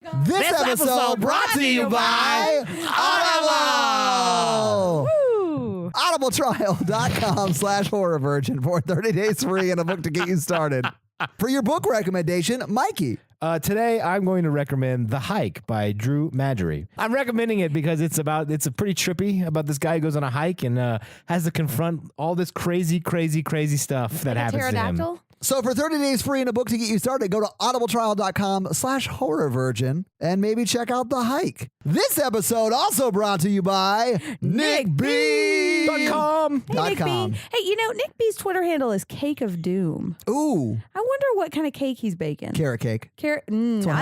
This episode brought to you by Audible. Audibletrial.com/horror virgin for 30 days free and a book to get you started. For your book recommendation, Mikey. Today, I'm going to recommend The Hike by Drew Madgery. I'm recommending it because it's a pretty trippy about this guy who goes on a hike and has to confront all this crazy stuff that happens to him. So for 30 days free and a book to get you started, go to audibletrial.com/horror virgin and maybe check out The Hike. This episode also brought to you by NickB.com. Hey, Nick B. Hey, you know, Nick B's Twitter handle is Cake of Doom. Ooh. I wonder what kind of cake he's baking. Carrot cake. I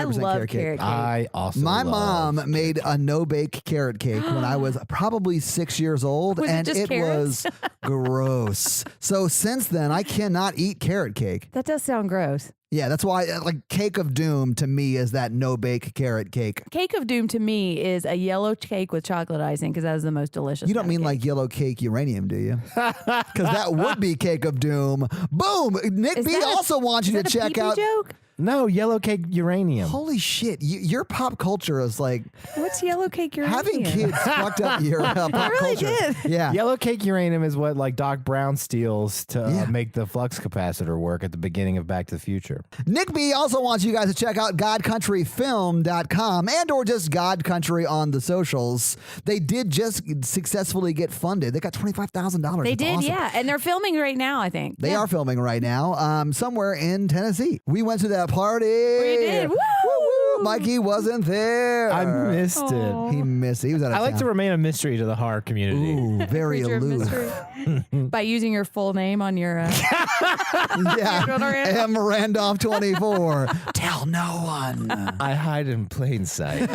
love carrot cake. I also My mom made a no-bake carrot cake when I was probably 6 years old, and it was gross. So since then, I cannot eat carrot cake. That does sound gross. Yeah, that's why like Cake of Doom to me is that no-bake carrot cake. Cake of Doom to me is a yellow cake with chocolate icing because that is the most delicious. You don't mean like yellow cake uranium, do you? Because that would be Cake of Doom. Boom! Nick B also wants you to check out. Joke? No, yellow cake uranium. Holy shit! Your pop culture is like what's yellow cake uranium? Having kids fucked up your pop really culture. Did. Yeah, yellow cake uranium is what like Doc Brown steals to make the flux capacitor work at the beginning of Back to the Future. Nick B also wants you guys to check out GodCountryFilm.com and or just God Country on the socials. They did just successfully get funded. They got $25,000. They did, awesome. yeah, and they're filming right now. I think they are filming right now, somewhere in Tennessee. We went to that party. We did. Woo! Woo! Mikey wasn't there. I missed it. He missed it. He was out of I like town. to remain a mystery to the horror community. Ooh, very aloof. By using your full name on your M. Randolph 24. Tell no one. I hide in plain sight.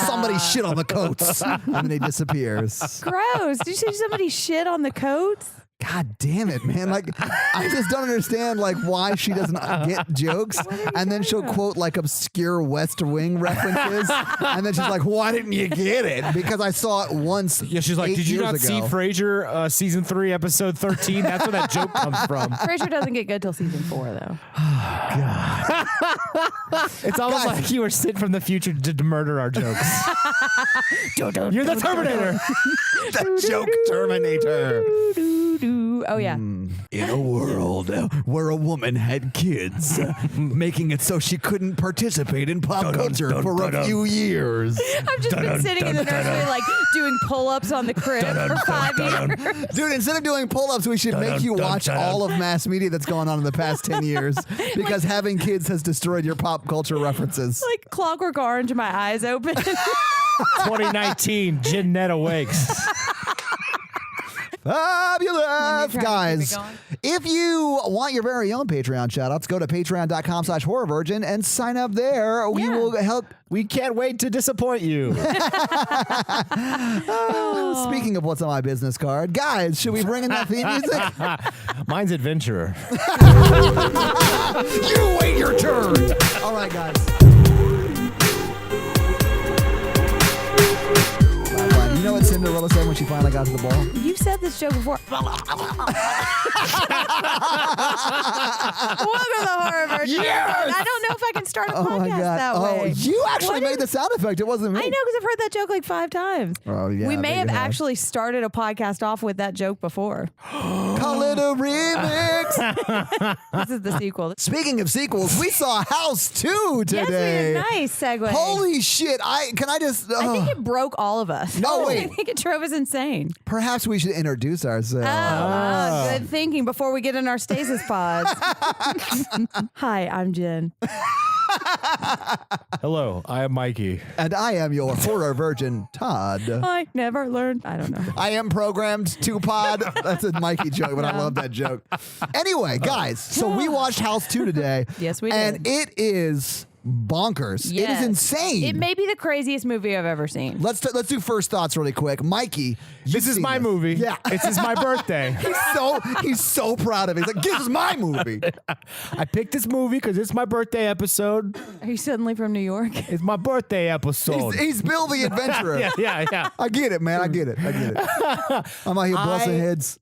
Somebody shit on the coats. And then he disappears. Gross. Did you say somebody shit on the coats? God damn it, man. Like, I just don't understand, like, why she doesn't get jokes. And then she'll quote, like, obscure West Wing references. And then she's like, why didn't you get it? Because I saw it once. Yeah, she's like, did you not see Frasier season 3, episode 13? That's where that joke comes from. Frasier doesn't get good till season 4, though. Oh, God. It's almost like you were sent from the future to murder our jokes. You're the Terminator. The joke Terminator. Oh, yeah. In a world where a woman had kids, making it so she couldn't participate in pop culture for a few years. I've just been sitting in the nursery, like, doing pull-ups on the crib for 5 years. Dude, instead of doing pull-ups, we should make you watch all of mass media that's going on in the past 10 years because having kids has destroyed your pop culture references. Like Clockwork Orange, my eyes open. 2019, Jeanette awakes. Fabulous, guys. If you want your very own Patreon shout-outs, go to patreon.com/horror virgin and sign up there. We will help. We can't wait to disappoint you. Speaking of what's on my business card, guys, should we bring in that theme music? Mine's Adventurer. You wait your turn. All right, guys. You know what Cinderella said when she finally got to the ball? You've said this joke before. Welcome to the Horror Virgin. Yes! I don't know if I can start a podcast that way. Oh, you actually made the sound effect. It wasn't me. I know because I've heard that joke like 5 times. Oh, yeah. We may have actually started a podcast off with that joke before. Call it a remix. This is the sequel. Speaking of sequels, we saw House 2 today. Yes, we did. Nice segue. Holy shit. I think it broke all of us. No, wait. I think it drove us insane. Perhaps we should introduce ourselves. Good thinking before we get in our stasis pods. Hi, I'm Jen. Hello, I am Mikey. And I am your horror virgin, Todd. I never learned. I don't know. I am programmed to pod. That's a Mikey joke, but I love that joke. Anyway, guys, so we watched House 2 today. Yes, we did. And it is bonkers. Yes. It is insane. It may be the craziest movie I've ever seen. Let's do first thoughts really quick. Mikey, this is my movie. Yeah. This is my birthday. He's so proud of it. He's like, this is my movie. I picked this movie because it's my birthday episode. Are you suddenly from New York? It's my birthday episode. He's Bill the Adventurer. Yeah. I get it, man. I get it. I'm out here busting heads.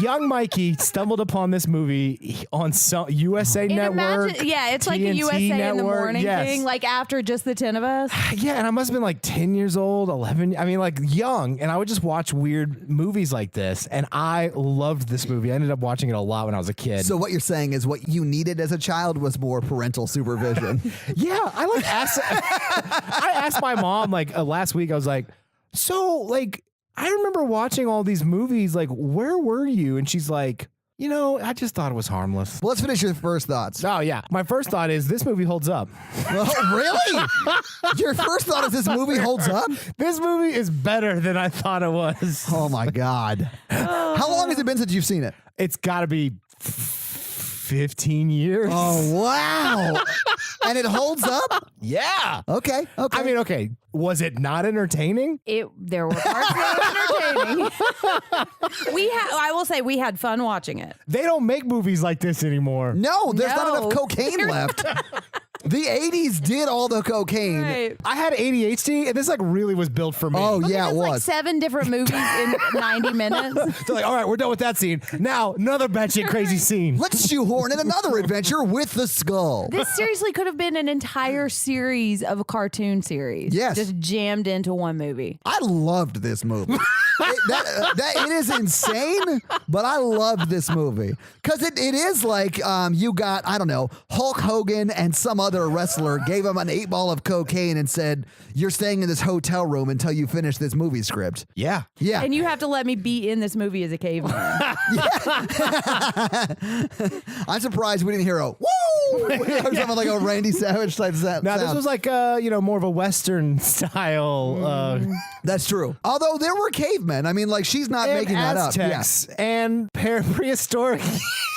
young Mikey stumbled upon this movie on some USA Network. It's like a TNT USA in the Network, morning yes. thing, like after just the 10 of us. Yeah, and I must have been like 10 years old, 11. I mean, like young. And I would just watch weird movies like this. And I loved this movie. I ended up watching it a lot when I was a kid. So what you're saying is what you needed as a child was more parental supervision. Yeah, I asked my mom like last week. I was like, so like I remember watching all these movies. Like, where were you? And she's like, I just thought it was harmless. Well, let's finish your first thoughts. Oh yeah, my first thought is this movie holds up. Oh, really? Your first thought is this movie holds up? This movie is better than I thought it was. Oh my God! How long has it been since you've seen it? It's got to be 15 years. Oh wow! And it holds up? Yeah. Okay. I mean, okay. Was it not entertaining? There were parts that were entertaining. I will say we had fun watching it. They don't make movies like this anymore. No, there's not No. enough cocaine left. The 80s did all the cocaine. Right. I had ADHD, and this like really was built for me. Oh, yeah, it It's was. like 7 different movies in 90 minutes. So like, all right, we're done with that scene. Now, another batshit crazy scene. Let's shoehorn in another adventure with the skull. This seriously could have been an entire series of a cartoon series. Yes. Just jammed into one movie. I loved this movie. It is insane, but I loved this movie. Because it is like you got, I don't know, Hulk Hogan and some other wrestler gave him an 8-ball of cocaine and said, you're staying in this hotel room until you finish this movie script. Yeah. Yeah. And you have to let me be in this movie as a caveman. I'm surprised we didn't hear a woo or something like a Randy Savage type sound. Now, this was like, more of a Western style. That's true. Although there were cavemen. I mean, like, she's not making that up. Aztecs and prehistoric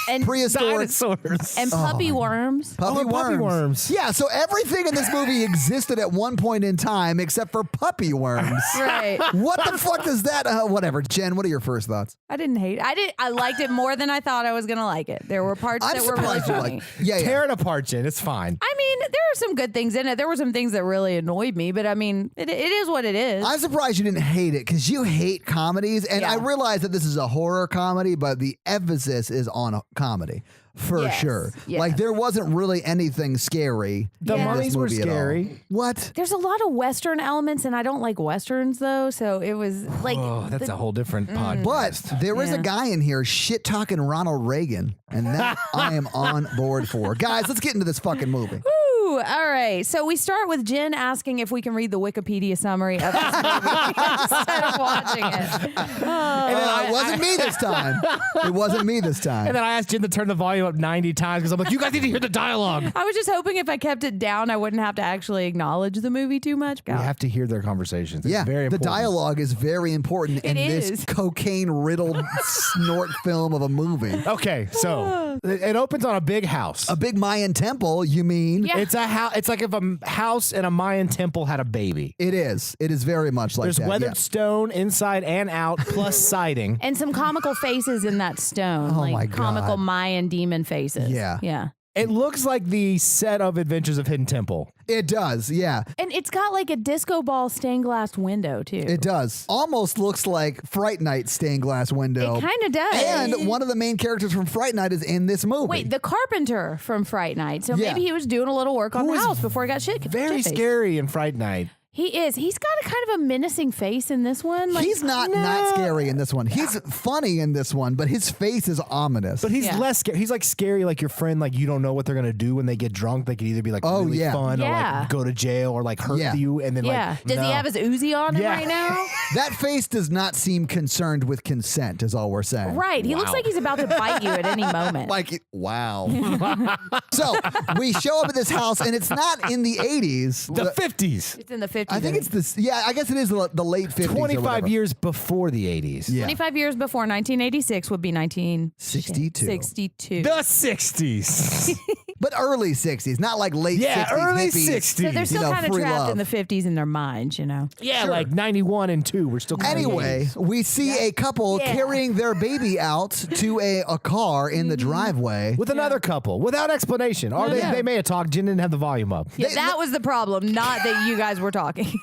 And Prehistoric. dinosaurs. and puppy worms. Puppy worms. Yeah, so everything in this movie existed at one point in time except for puppy worms. Right. What the fuck does that? Whatever. Jen, what are your first thoughts? I didn't hate it. I liked it more than I thought I was going to like it. There were parts I'm that were really surprised you funny. like. Yeah, yeah. Tear it apart, Jen. It's fine. I mean, there are some good things in it. There were some things that really annoyed me, but I mean, it is what it is. I'm surprised you didn't hate it because you hate comedies, and Yeah. I realize that this is a horror comedy, but the emphasis is on a comedy for Yes, sure. yes. Like there wasn't really anything scary. The Yeah. in this mummies were movie at all. scary. What? There's a lot of Western elements, and I don't like Westerns, though, so it was like... Oh, that's a whole different podcast. But there is a Yeah. guy in here shit talking Ronald Reagan, and that I am on board for. Guys, let's get into this fucking movie. Ooh, all right. So we start with Jen asking if we can read the Wikipedia summary of this movie instead of watching it. It wasn't me this time. It wasn't me this time. And then I asked Jen to turn the volume up 90 times because I'm like, you guys need to hear the dialogue. I was just hoping if I kept it down, I wouldn't have to actually acknowledge the movie too much. We have to hear their conversations. It's Yeah, very the important. dialogue is very important in It this is. cocaine-riddled snort film of a movie. Okay, so it opens on a big house. A big Mayan temple, you mean? Yeah. It's a house. It's like if a house and a Mayan temple had a baby. It is. It is very much like There's that. weathered yeah. stone inside and out, plus siding. And some comical faces in that stone, Oh like my comical God. Mayan demon faces. Yeah. Yeah. It looks like the set of Adventures of Hidden Temple. It does, yeah. And it's got like a disco ball stained glass window, too. It does. Almost looks like Fright Night stained glass window. It kind of does. And one of the main characters from Fright Night is in this movie. Wait, the carpenter from Fright Night. So Yeah. maybe he was doing a little work on Who the is house before he got shit. Very shit-faced. scary in Fright Night. He is. He's got a kind of a menacing face in this one. Like, He's not scary in this one. He's funny in this one, but his face is ominous. But he's Yeah. less scary. He's like scary, like your friend. Like you don't know what they're gonna do when they get drunk. They could either be like Oh, really yeah. fun or Yeah. like go to jail or like hurt Yeah. you. And then yeah. like Does no. he have his Uzi on him Yeah. right now? that face does not seem concerned with consent, is all we're saying. Right. He looks Wow. like he's about to bite you at any moment. Like, wow. So we show up at this house, and it's not in the 80s. the 50s? It's in the 50s. I think it's this. Yeah, I guess it is the late 50s. or 25 whatever. years before the 80s. Yeah. 25 years before 1986 would be 62. 1962. The 60s. But early 60s, not like late Yeah, 60s. early hippies. 60s. So they're still You know, kind of free trapped love. in the 50s in their minds, you know. yeah, Sure. like 91 and 2. We're still kind of Anyway, we see a couple Yeah. carrying their baby out to a car in the driveway. with another couple without explanation. Or Yeah. they may have talked. Jen didn't have the volume up. Yeah, that was the problem, not that you guys were talking.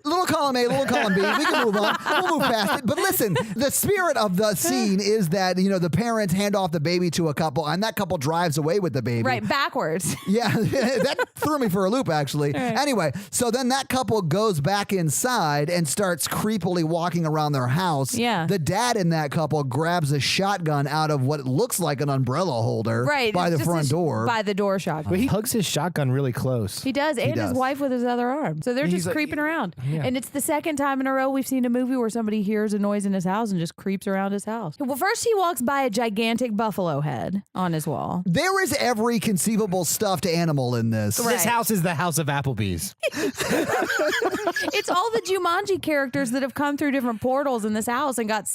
Little column A, little column B. We can move on. We'll move past it. But listen, the spirit of the scene is that, the parents hand off the baby to a couple, and that couple drives away with the baby. Right, backwards. Yeah, that threw me for a loop, actually. Right. Anyway, so then that couple goes back inside and starts creepily walking around their house. Yeah. The dad in that couple grabs a shotgun out of what looks like an umbrella holder by the just front door. By the door shotgun. But he hugs his shotgun really close. He does, and does. his wife with his other arm. So they're He's just like- creeping around. Yeah. And it's the second time in a row we've seen a movie where somebody hears a noise in his house and just creeps around his house. Well, first he walks by a gigantic buffalo head on his wall. There is every conceivable stuffed animal in this. Right. This house is the house of Applebee's. It's all the Jumanji characters that have come through different portals in this house and got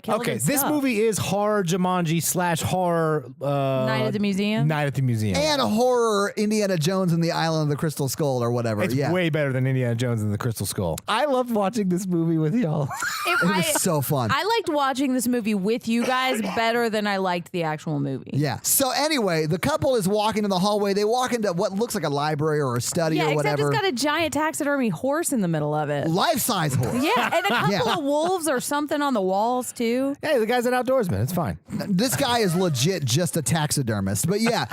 killed. Okay, and this stuff. movie is horror Jumanji / horror Night at the Museum. Night at the Museum. And a horror Indiana Jones and the Island of the Crystal Skull or whatever. It's yeah. way better than Indiana Jones and the Crystal Skull. I loved watching this movie with y'all. It was so fun. I liked watching this movie with you guys better than I liked the actual movie. Yeah. So anyway, the couple is walking in the hallway. They walk into what looks like a library or a study Yeah, or except whatever. it's got a giant taxidermy horse in the middle of it. Life-size horse. Yeah, and a couple Yeah. of wolves or something on the walls too. Hey, the guy's an outdoorsman. It's fine. This guy is legit just a taxidermist. But yeah,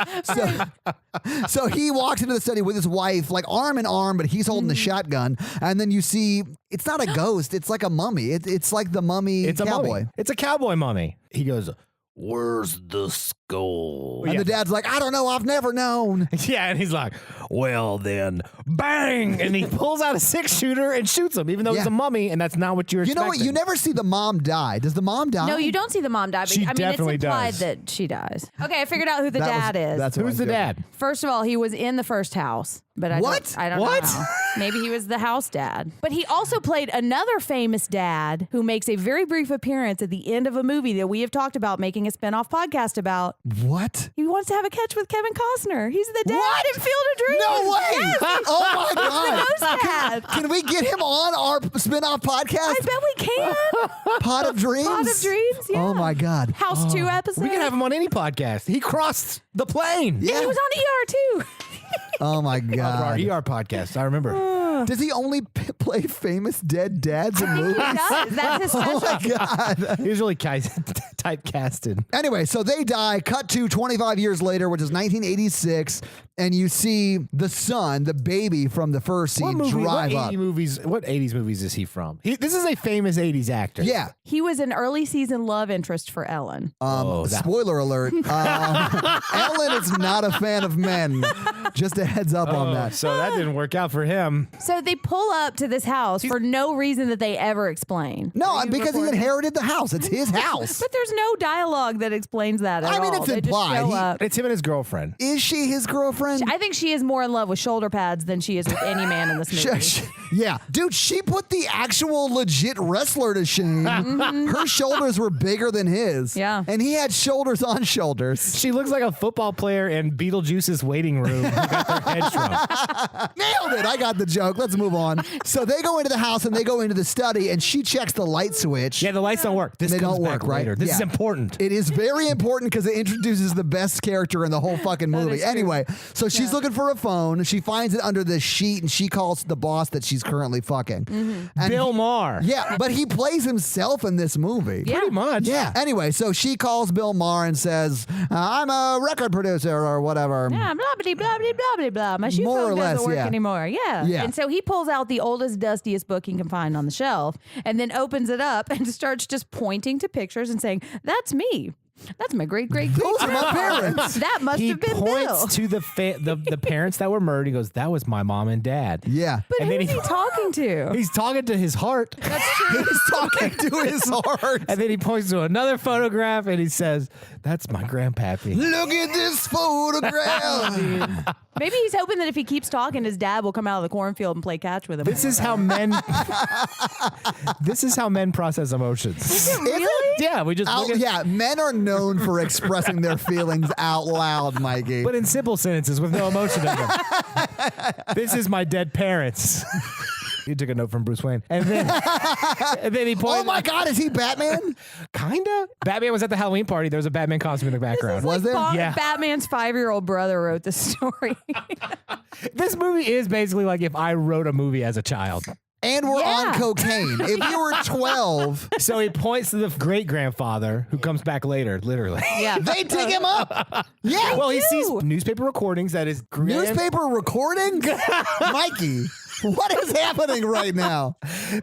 so he walks into the study with his wife, like arm in arm, but he's holding the shotgun. And then you see, it's not a ghost. It's like a mummy. It's like the mummy It's a cowboy. mummy. It's a cowboy mummy. He goes, "Where's the skull?" And the dad's like, I don't know. I've never known. Yeah, and he's like, "Well then, bang!" And he pulls out a 6-shooter and shoots him, even though he's Yeah. a mummy, and that's not what you're You know expecting. what? You never see the mom die. Does the mom die? No, you don't see the mom die, but She I mean, definitely it's implied does. that she dies. Okay, I figured out who the That was- dad is. That's what Who's I the was dad? First of all, he was in the first house, but I What? don't What? know. Maybe he was the house dad. But he also played another famous dad who makes a very brief appearance at the end of a movie that we have talked about making a spin-off podcast about. What? He wants to have a catch with Kevin Costner. He's the dad What? in Field of Dreams. No way! Yes, Oh my god! ghost dad. Can we get him on our spin-off podcast? I bet we can. Pot of Dreams? Pot of Dreams, yeah. Oh my god. House 2 episode. We can have him on any podcast. He crossed the plane. Yeah. He was on ER too. Oh my For god. our ER podcast. I remember. Does he only play famous dead dads in movies? He does. That's his Oh special. my god. He was really typecasted. Anyway, so they die. Cut to 25 years later, which is 1986, and you see the son, the baby from the first scene, drive up. What 80s movies is he from? This is a famous 80s actor. Yeah. He was an early season love interest for Ellen. Spoiler alert. Ellen is not a fan of men. Just a heads up on that. So that didn't work out for him. So they pull up to this house for no reason that they ever explain. No, Are you because he recording? inherited the house. It's his house. But there's no dialogue that explains that at I mean, all. it's They just implied. show up. It's him and his girlfriend. Is she his girlfriend? I think she is more in love with shoulder pads than she is with any man in this movie. Yeah. Dude, she put the actual legit wrestler to shame. Her shoulders were bigger than his. Yeah. And he had shoulders on shoulders. She looks like a football player in Beetlejuice's waiting room. Who got their head shrunk. Nailed it. I got the joke. Let's move on. So they go into the house and they go into the study and she checks the light switch. Yeah, the lights don't work. This They comes don't back work, right? later. This is Yeah. important. It is very important because it introduces the best character in the whole fucking movie. is true. Anyway, so she's looking for a phone. She finds it under the sheet and she calls the boss that she's currently fucking. And Bill Maher. Yeah, but he plays himself in this movie. Yeah. Pretty much. Yeah. Anyway, so she calls Bill Maher and says, I'm a record producer or whatever. Yeah, blah, blah, blah, blah, blah, blah. My shoe More or phone doesn't less, work yeah. anymore. Yeah. Yeah. And so he pulls out the oldest, dustiest book he can find on the shelf and then opens it up and starts just pointing to pictures and saying, that's me. That's my great, great, great. Those are my parents. That must He have been points Bill. to the parents that were murdered. He goes, "That was my mom and dad." Yeah. But and then who's he talking to? He's talking to his heart. He's talking to his heart. And then he points to another photograph and he says, "That's my grandpappy." Look at this photograph. Maybe he's hoping that if he keeps talking, his dad will come out of the cornfield and play catch with him. This is how men. This is how men process emotions. Really? Yeah, we just look at, Yeah, men are known for expressing their feelings out loud, Mikey. but in simple sentences with no emotion in them. This is my dead parents. You took a note from Bruce Wayne, and then he pointed. Oh my God, is he Batman? Kinda. Batman was at the Halloween party. There was a Batman costume in the background. Was there? Yeah. Batman's 5-year-old brother wrote this story. This movie is basically like if I wrote a movie as a child. and we're on cocaine. If you were 12, So he points to the great grandfather who comes back later, literally. Yeah. they dig him up. Yeah. Well, he sees newspaper recordings that his Newspaper recording? Mikey, what is happening right now?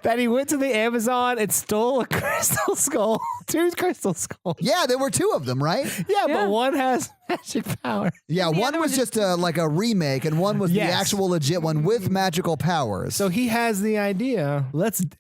that he went to the Amazon and stole a crystal skull, 2 crystal skulls. Yeah, there were 2 of them, right? Yeah, but one has magic power. Yeah, one was just like a remake, and one was the actual legit one with magical powers. So he has the idea.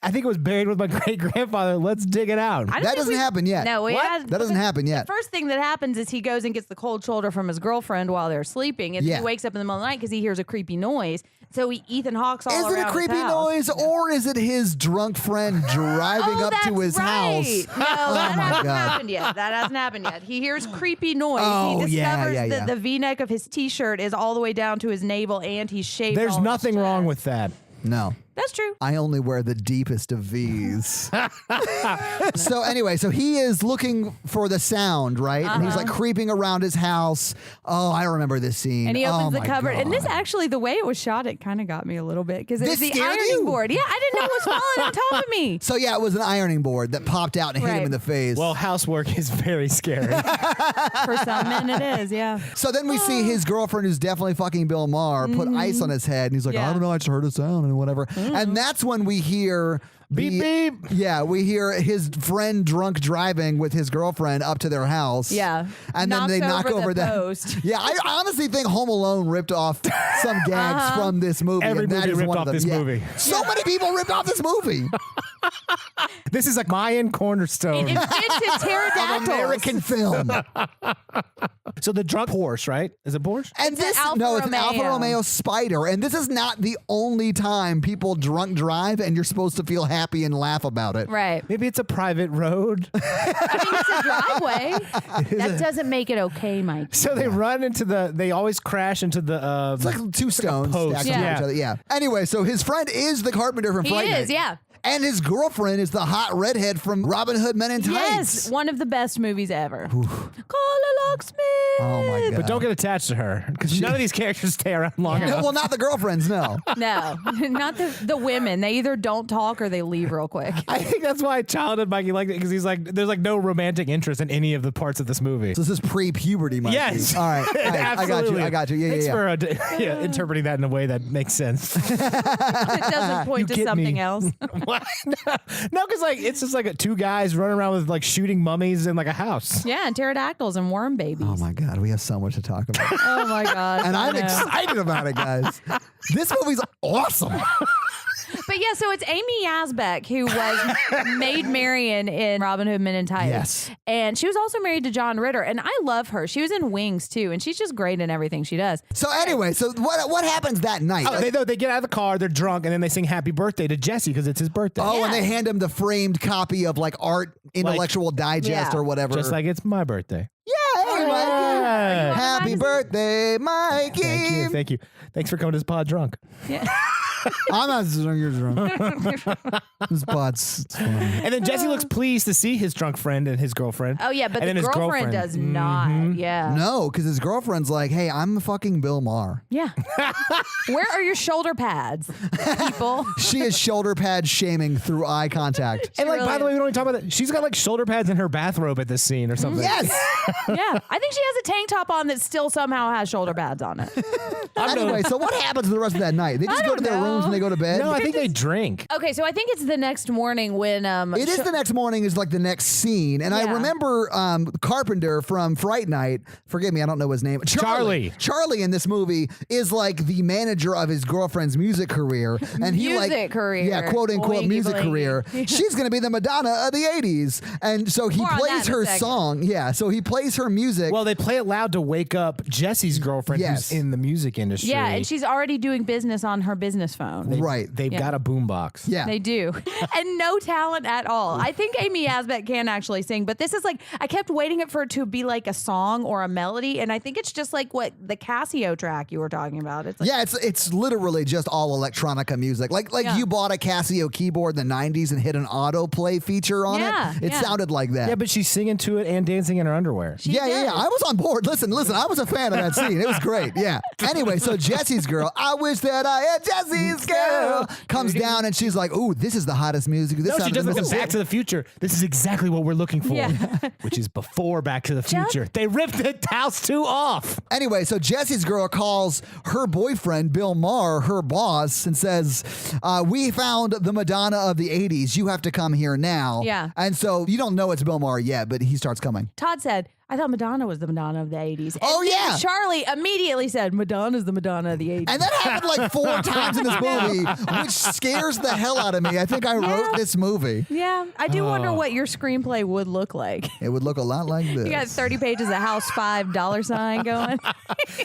I think it was buried with my great grandfather. Let's dig it out. that doesn't happen yet. No, that doesn't happen yet. The first thing that happens is he goes and gets the cold shoulder from his girlfriend while they're sleeping, and he wakes up in the middle of the night because he hears a creepy noise. So Ethan Hawke's all Is around it a creepy his house. noise, or is it his drunk friend driving up to his house? No, that hasn't God. happened yet. That hasn't happened yet. He hears creepy noise. Oh, He yeah, discovers yeah, that yeah. the V-neck of his T-shirt is all the way down to his navel, and he's shaved. There's all of his nothing chest. wrong with that. No. That's true. I only wear the deepest of V's. So anyway, so he is looking for the sound, right? And he's like creeping around his house. Oh, I remember this scene. And he opens the my cupboard. And God. this actually, the way it was shot, it kind of got me a little bit because it was This the scared ironing you? board. Yeah, I didn't know it was falling on top of me. So yeah, it was an ironing board that popped out and hit him Right. in the face. Well, housework is very scary. For some men, it is. Yeah. So then we see his girlfriend, who's definitely fucking Bill Maher, put ice on his head, and he's like, Yeah. I don't know, I just heard a sound and whatever. And that's when we hear Beep, the- beep. Yeah, we hear his friend drunk driving with his girlfriend up to their house. Yeah. And then Knocks they knock over over the the post. Yeah, I honestly think Home Alone ripped off some gags from this movie. Every and that movie is ripped one of off them. this Yeah. movie. So many people ripped off this movie. This is a Mayan cornerstone. It invented pterodactyls. American film. So the drunk Porsche, right? Is it Porsche? And It's an this Alfa no, it's an Alfa Romeo. Romeo Spider, and this is not the only time people drunk drive, and you're supposed to feel happy and laugh about it. Right. Maybe it's a private road. I mean, it's a driveway. That doesn't make it okay, Mike. So they run into they always crash into the. It's like 2 stones post. stacked Yeah. on each other. Yeah. Anyway, so his friend is the carpenter from He Fright is, Night. yeah. And his girlfriend is the hot redhead from Robin Hood Men in Tights. Yes, one of the best movies ever. Call a locksmith. Oh my god. But don't get attached to her because none of these characters stay around long Yeah. No, enough. well, not the girlfriends, no. No, not the women. They either don't talk or they leave real quick. I think that's why childhood Mikey liked it because he's like, there's like no romantic interest in any of the parts of this movie. So this is pre-puberty, Mikey. Yes. All right. I got you. I got you. Yeah, Thanks yeah, yeah. for interpreting that in a way that makes sense. It doesn't point to get something me. else. What? No, because like it's just like 2 guys running around with like shooting mummies in like a house. Yeah, and pterodactyls and worm babies. Oh my god, we have so much to talk about. Oh my god. And I I'm know. excited about it, guys. This movie's awesome. But yeah, so it's Amy Asbeck who was Maid Marian in Robin Hood Men in Tights. Yes. And she was also married to John Ritter. And I love her. She was in Wings too. And she's just great in everything she does. So anyway, so what happens that night? Oh, they get out of the car, they're drunk, and then they sing "Happy Birthday" to Jesse because it's his birthday. Oh, and Yeah. they hand him the framed copy of like Art Intellectual Digest Yeah. or whatever. Just like it's my birthday. yeah, hey, Mikey. Yeah. Happy magazine? birthday, Mikey. Thank you. Thanks for coming to this pod drunk. Yeah. I'm not drunk, you're drunk. This pod's it's fun. And then Jesse looks pleased to see his drunk friend and his girlfriend. Oh yeah, but And the then his girlfriend does not. Yeah. No, because his girlfriend's like, hey, I'm fucking Bill Maher. Yeah. Where are your shoulder pads, people? She is shoulder pad shaming through eye contact. And like, by really the way, we don't even talk about that. She's got like shoulder pads in her bathrobe at this scene or something. Yes. Yeah. I think she has a tank top on that still somehow has shoulder pads on it. Anyway, so what happens the rest of that night? They just I go to don't their know. rooms and they go to bed? No, I think they drink. Okay, so I think it's the next morning when It is the next morning is like the next scene. And I Yeah. remember Carpenter from Fright Night, forgive me, I don't know his name. Charlie. Charlie in this movie is like the manager of his girlfriend's music career. And he like, Music career. Yeah, quote unquote Blingy, music blingy. career. She's going to be the Madonna of the 80s. And so he More on plays that in a her second. song. Yeah, so he plays her music. Well, they play it loud to wake up Jesse's girlfriend Yes. who's in the music industry. Yeah, and she's already doing business on her business phone. right. They've Yeah. got a boombox. Yeah. They do. And no talent at all. I think Amy Asbeck can actually sing, but this is like, I kept waiting for it to be like a song or a melody, and I think it's just like what the Casio track you were talking about. It's like, Yeah, it's literally just all electronica music. Like Yeah. you bought a Casio keyboard in the 90s and hit an autoplay feature on Yeah, it. It yeah. sounded like that. Yeah, but she's singing to it and dancing in her underwear. she yeah. did. I was on board. Listen, I was a fan of that scene. It was great. Yeah. Anyway, so Jesse's girl, I wish that I had Jesse. Jesse's girl comes down and she's like, ooh, this is the hottest music. This No, she out of does the like a Mississippi. Back to the Future. This is exactly what we're looking for, Yeah. which is before Back to the Future. They ripped the house 2 off. Anyway, so Jesse's girl calls her boyfriend, Bill Maher, her boss, and says, we found the Madonna of the 80s. You have to come here now. Yeah. And so you don't know it's Bill Maher yet, but he starts coming. Todd said, I thought Madonna was the Madonna of the 80s. And Oh, then yeah. Charlie immediately said, Madonna's the Madonna of the 80s. And that happened like 4 times in this movie, which scares the hell out of me. I think I wrote this movie. yeah, I do wonder what your screenplay would look like. It would look a lot like this. You got 30 pages of House 5 $ going.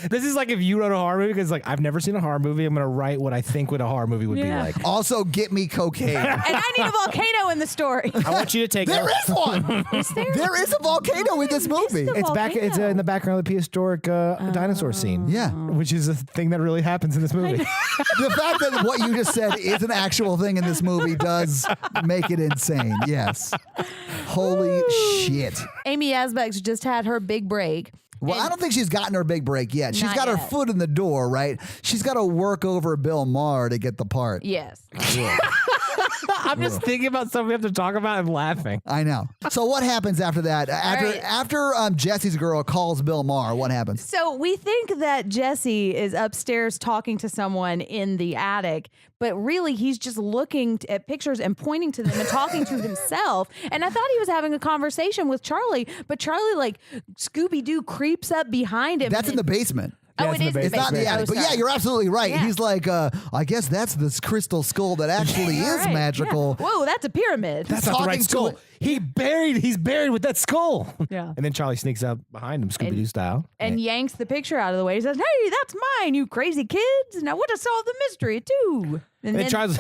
This is like if you wrote a horror movie, because like I've never seen a horror movie. I'm going to write what I think what a horror movie would be Yeah. like. Also, get me cocaine. And I need a volcano in the story. I want you to take There is one. Is there? There is a volcano in this movie. the It's back. It's in the background of the prehistoric dinosaur scene. Yeah. which is a thing that really happens in this movie. The fact that what you just said is an actual thing in this movie does make it insane. Yes. Holy shit. Amy Asbeck's just had her big break. Well, I don't think she's gotten her big break yet. She's Not got her yet. foot in the door, right? She's got to work over Bill Maher to get the part. Yes. I'm just thinking about something we have to talk about and laughing. I know. So what happens after that? After Jesse's girl calls Bill Maher, what happens? So we think that Jesse is upstairs talking to someone in the attic, but really he's just looking at pictures and pointing to them and talking to himself. And I thought he was having a conversation with Charlie, but Charlie like Scooby-Doo creeps up behind him. That's in the basement. Oh, Yeah, it it's in is the the It's not in the basement. attic. But Oh, yeah, sorry. you're absolutely right. Yeah. He's like, I guess that's this crystal skull that actually All is right. magical. Yeah. Whoa, that's a pyramid. That's not the Talking right to skull. it. He's buried with that skull. Yeah. And then Charlie sneaks out behind him, Scooby-Doo style. and yanks the picture out of the way. He says, "Hey, that's mine, you crazy kids. Now, I would have solved the mystery too." And then, Charles,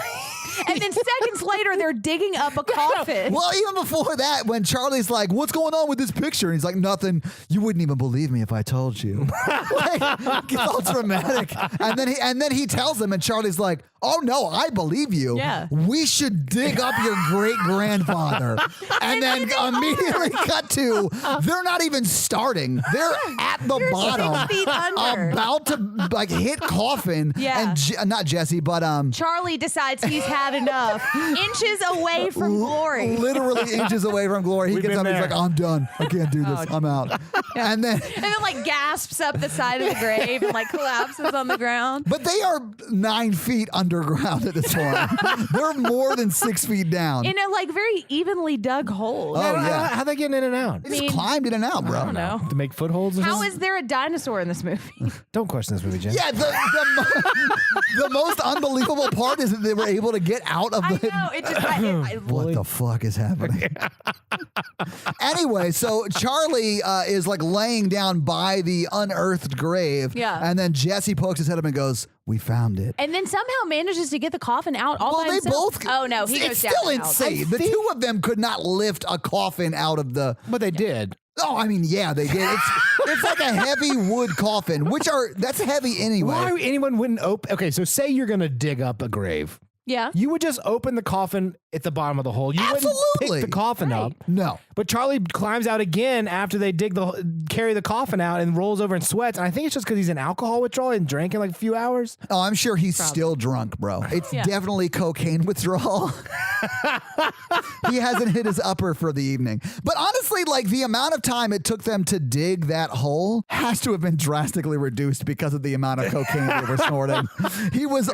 and then seconds later, they're digging up a coffin. Well, even before that, when Charlie's like, "What's going on with this picture?" and he's like, "Nothing. You wouldn't even believe me if I told you." Like, gets all dramatic, and then he tells him, and Charlie's like, "Oh no, I believe you. Yeah. We should dig up your great grandfather." And then immediately cut to they're not even starting. They're at the bottom, 6 feet under. about to like hit coffin. Yeah. And not Jesse, but Charlie decides he's had enough. Inches away from glory. literally inches away from glory. He We've gets been up. He's there. like, "I'm done. I can't do this. I'm out." And then. And then like gasps up the side of the grave and like collapses on the ground. But they are 9 feet underground at this point. They're more than 6 feet down. In a like very evenly dug hole. Oh, yeah. How they getting in and out? They just climbed in and out, bro. I don't know. To make footholds or How something? is there a dinosaur in this movie? Don't question this movie, Jen. Yeah, the most unbelievable part is that they were able to get out of I the. know. It just What the fuck is happening? Anyway, so Charlie is like laying down by the unearthed grave. Yeah. And then Jesse pokes his head up and goes, "We found it." and then somehow manages to get the coffin out all Well, by they himself. both. Oh no, he it's goes down. still and out. insane. The two of them could not lift a coffin out of the. But they did. Oh, I mean, yeah, they did. It's like a heavy wood coffin, that's heavy anyway. Why anyone wouldn't open? Okay, so say you're gonna dig up a grave. Yeah. You would just open the coffin at the bottom of the hole. You wouldn't Absolutely. pick the coffin up. No. But Charlie climbs out again after they carry the coffin out and rolls over and sweats. And I think it's just because he's in alcohol withdrawal and drank in like a few hours. Oh, I'm sure he's still drunk, bro. It's Yeah. definitely cocaine withdrawal. He hasn't hit his upper for the evening. But honestly, like the amount of time it took them to dig that hole has to have been drastically reduced because of the amount of cocaine they were snorting. He was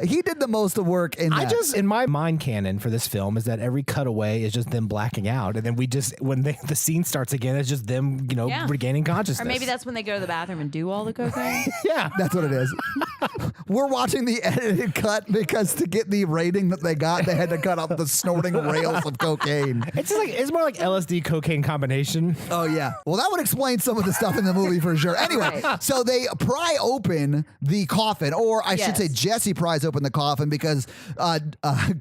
he did the most of work in that. In my mind canon for this film is that every cutaway is just them blacking out. And then when the scene starts again, it's just them, Yeah. regaining consciousness. Or maybe that's when they go to the bathroom and do all the cocaine. yeah. That's what it is. We're watching the edited cut because to get the rating that they got, they had to cut off the snorting rails of cocaine. It's more like LSD cocaine combination. Oh, yeah. Well, that would explain some of the stuff in the movie for sure. Anyway, Right. so they pry open the coffin, or I should say Jesse pries open the coffin because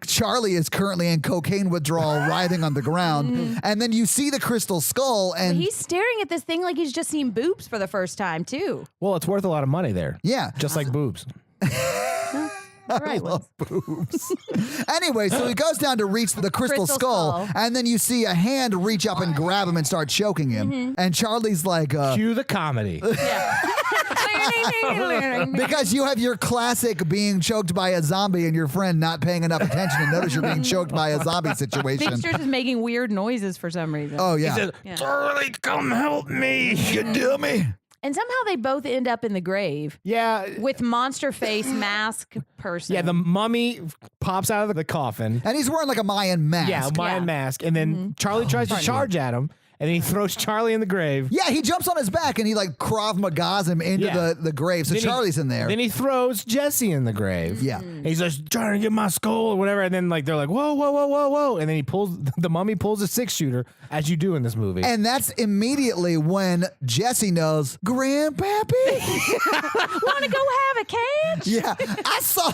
Charlie is currently in cocaine withdrawal writhing on the ground. And then you see the crystal skull and He's staring at this thing like he's just seen boobs for the first time too. Well, it's worth a lot of money there. yeah. Just like boobs. Right. love boobs. Anyway, so he goes down to reach the crystal skull, skull. and then you see a hand reach up and grab him and start choking him. And Charlie's like, Cue the comedy. Yeah. So Because you have your classic being choked by a zombie and your friend not paying enough attention to notice you're being choked by a zombie situation. Bigster's just making weird noises for some reason. Oh, yeah. He says, Charlie, come help me, you dummy. And somehow they both end up in the grave. Yeah. With monster face mask person. Yeah, the mummy pops out of the coffin. And he's wearing like a Mayan mask. Yeah, a Mayan mask. And then Charlie tries to charge at him. And then he throws Charlie in the grave. Yeah, he jumps on his back and he like Krav Magas him into the grave. So Then Charlie's in there. Then he throws Jesse in the grave. Yeah. And he's like trying to get my skull or whatever. And then like they're like, whoa, whoa, whoa, whoa, whoa. And then the mummy pulls a 6-shooter, as you do in this movie. And that's immediately when Jesse knows, Grandpappy? Want to go have a cage? Yeah, I saw.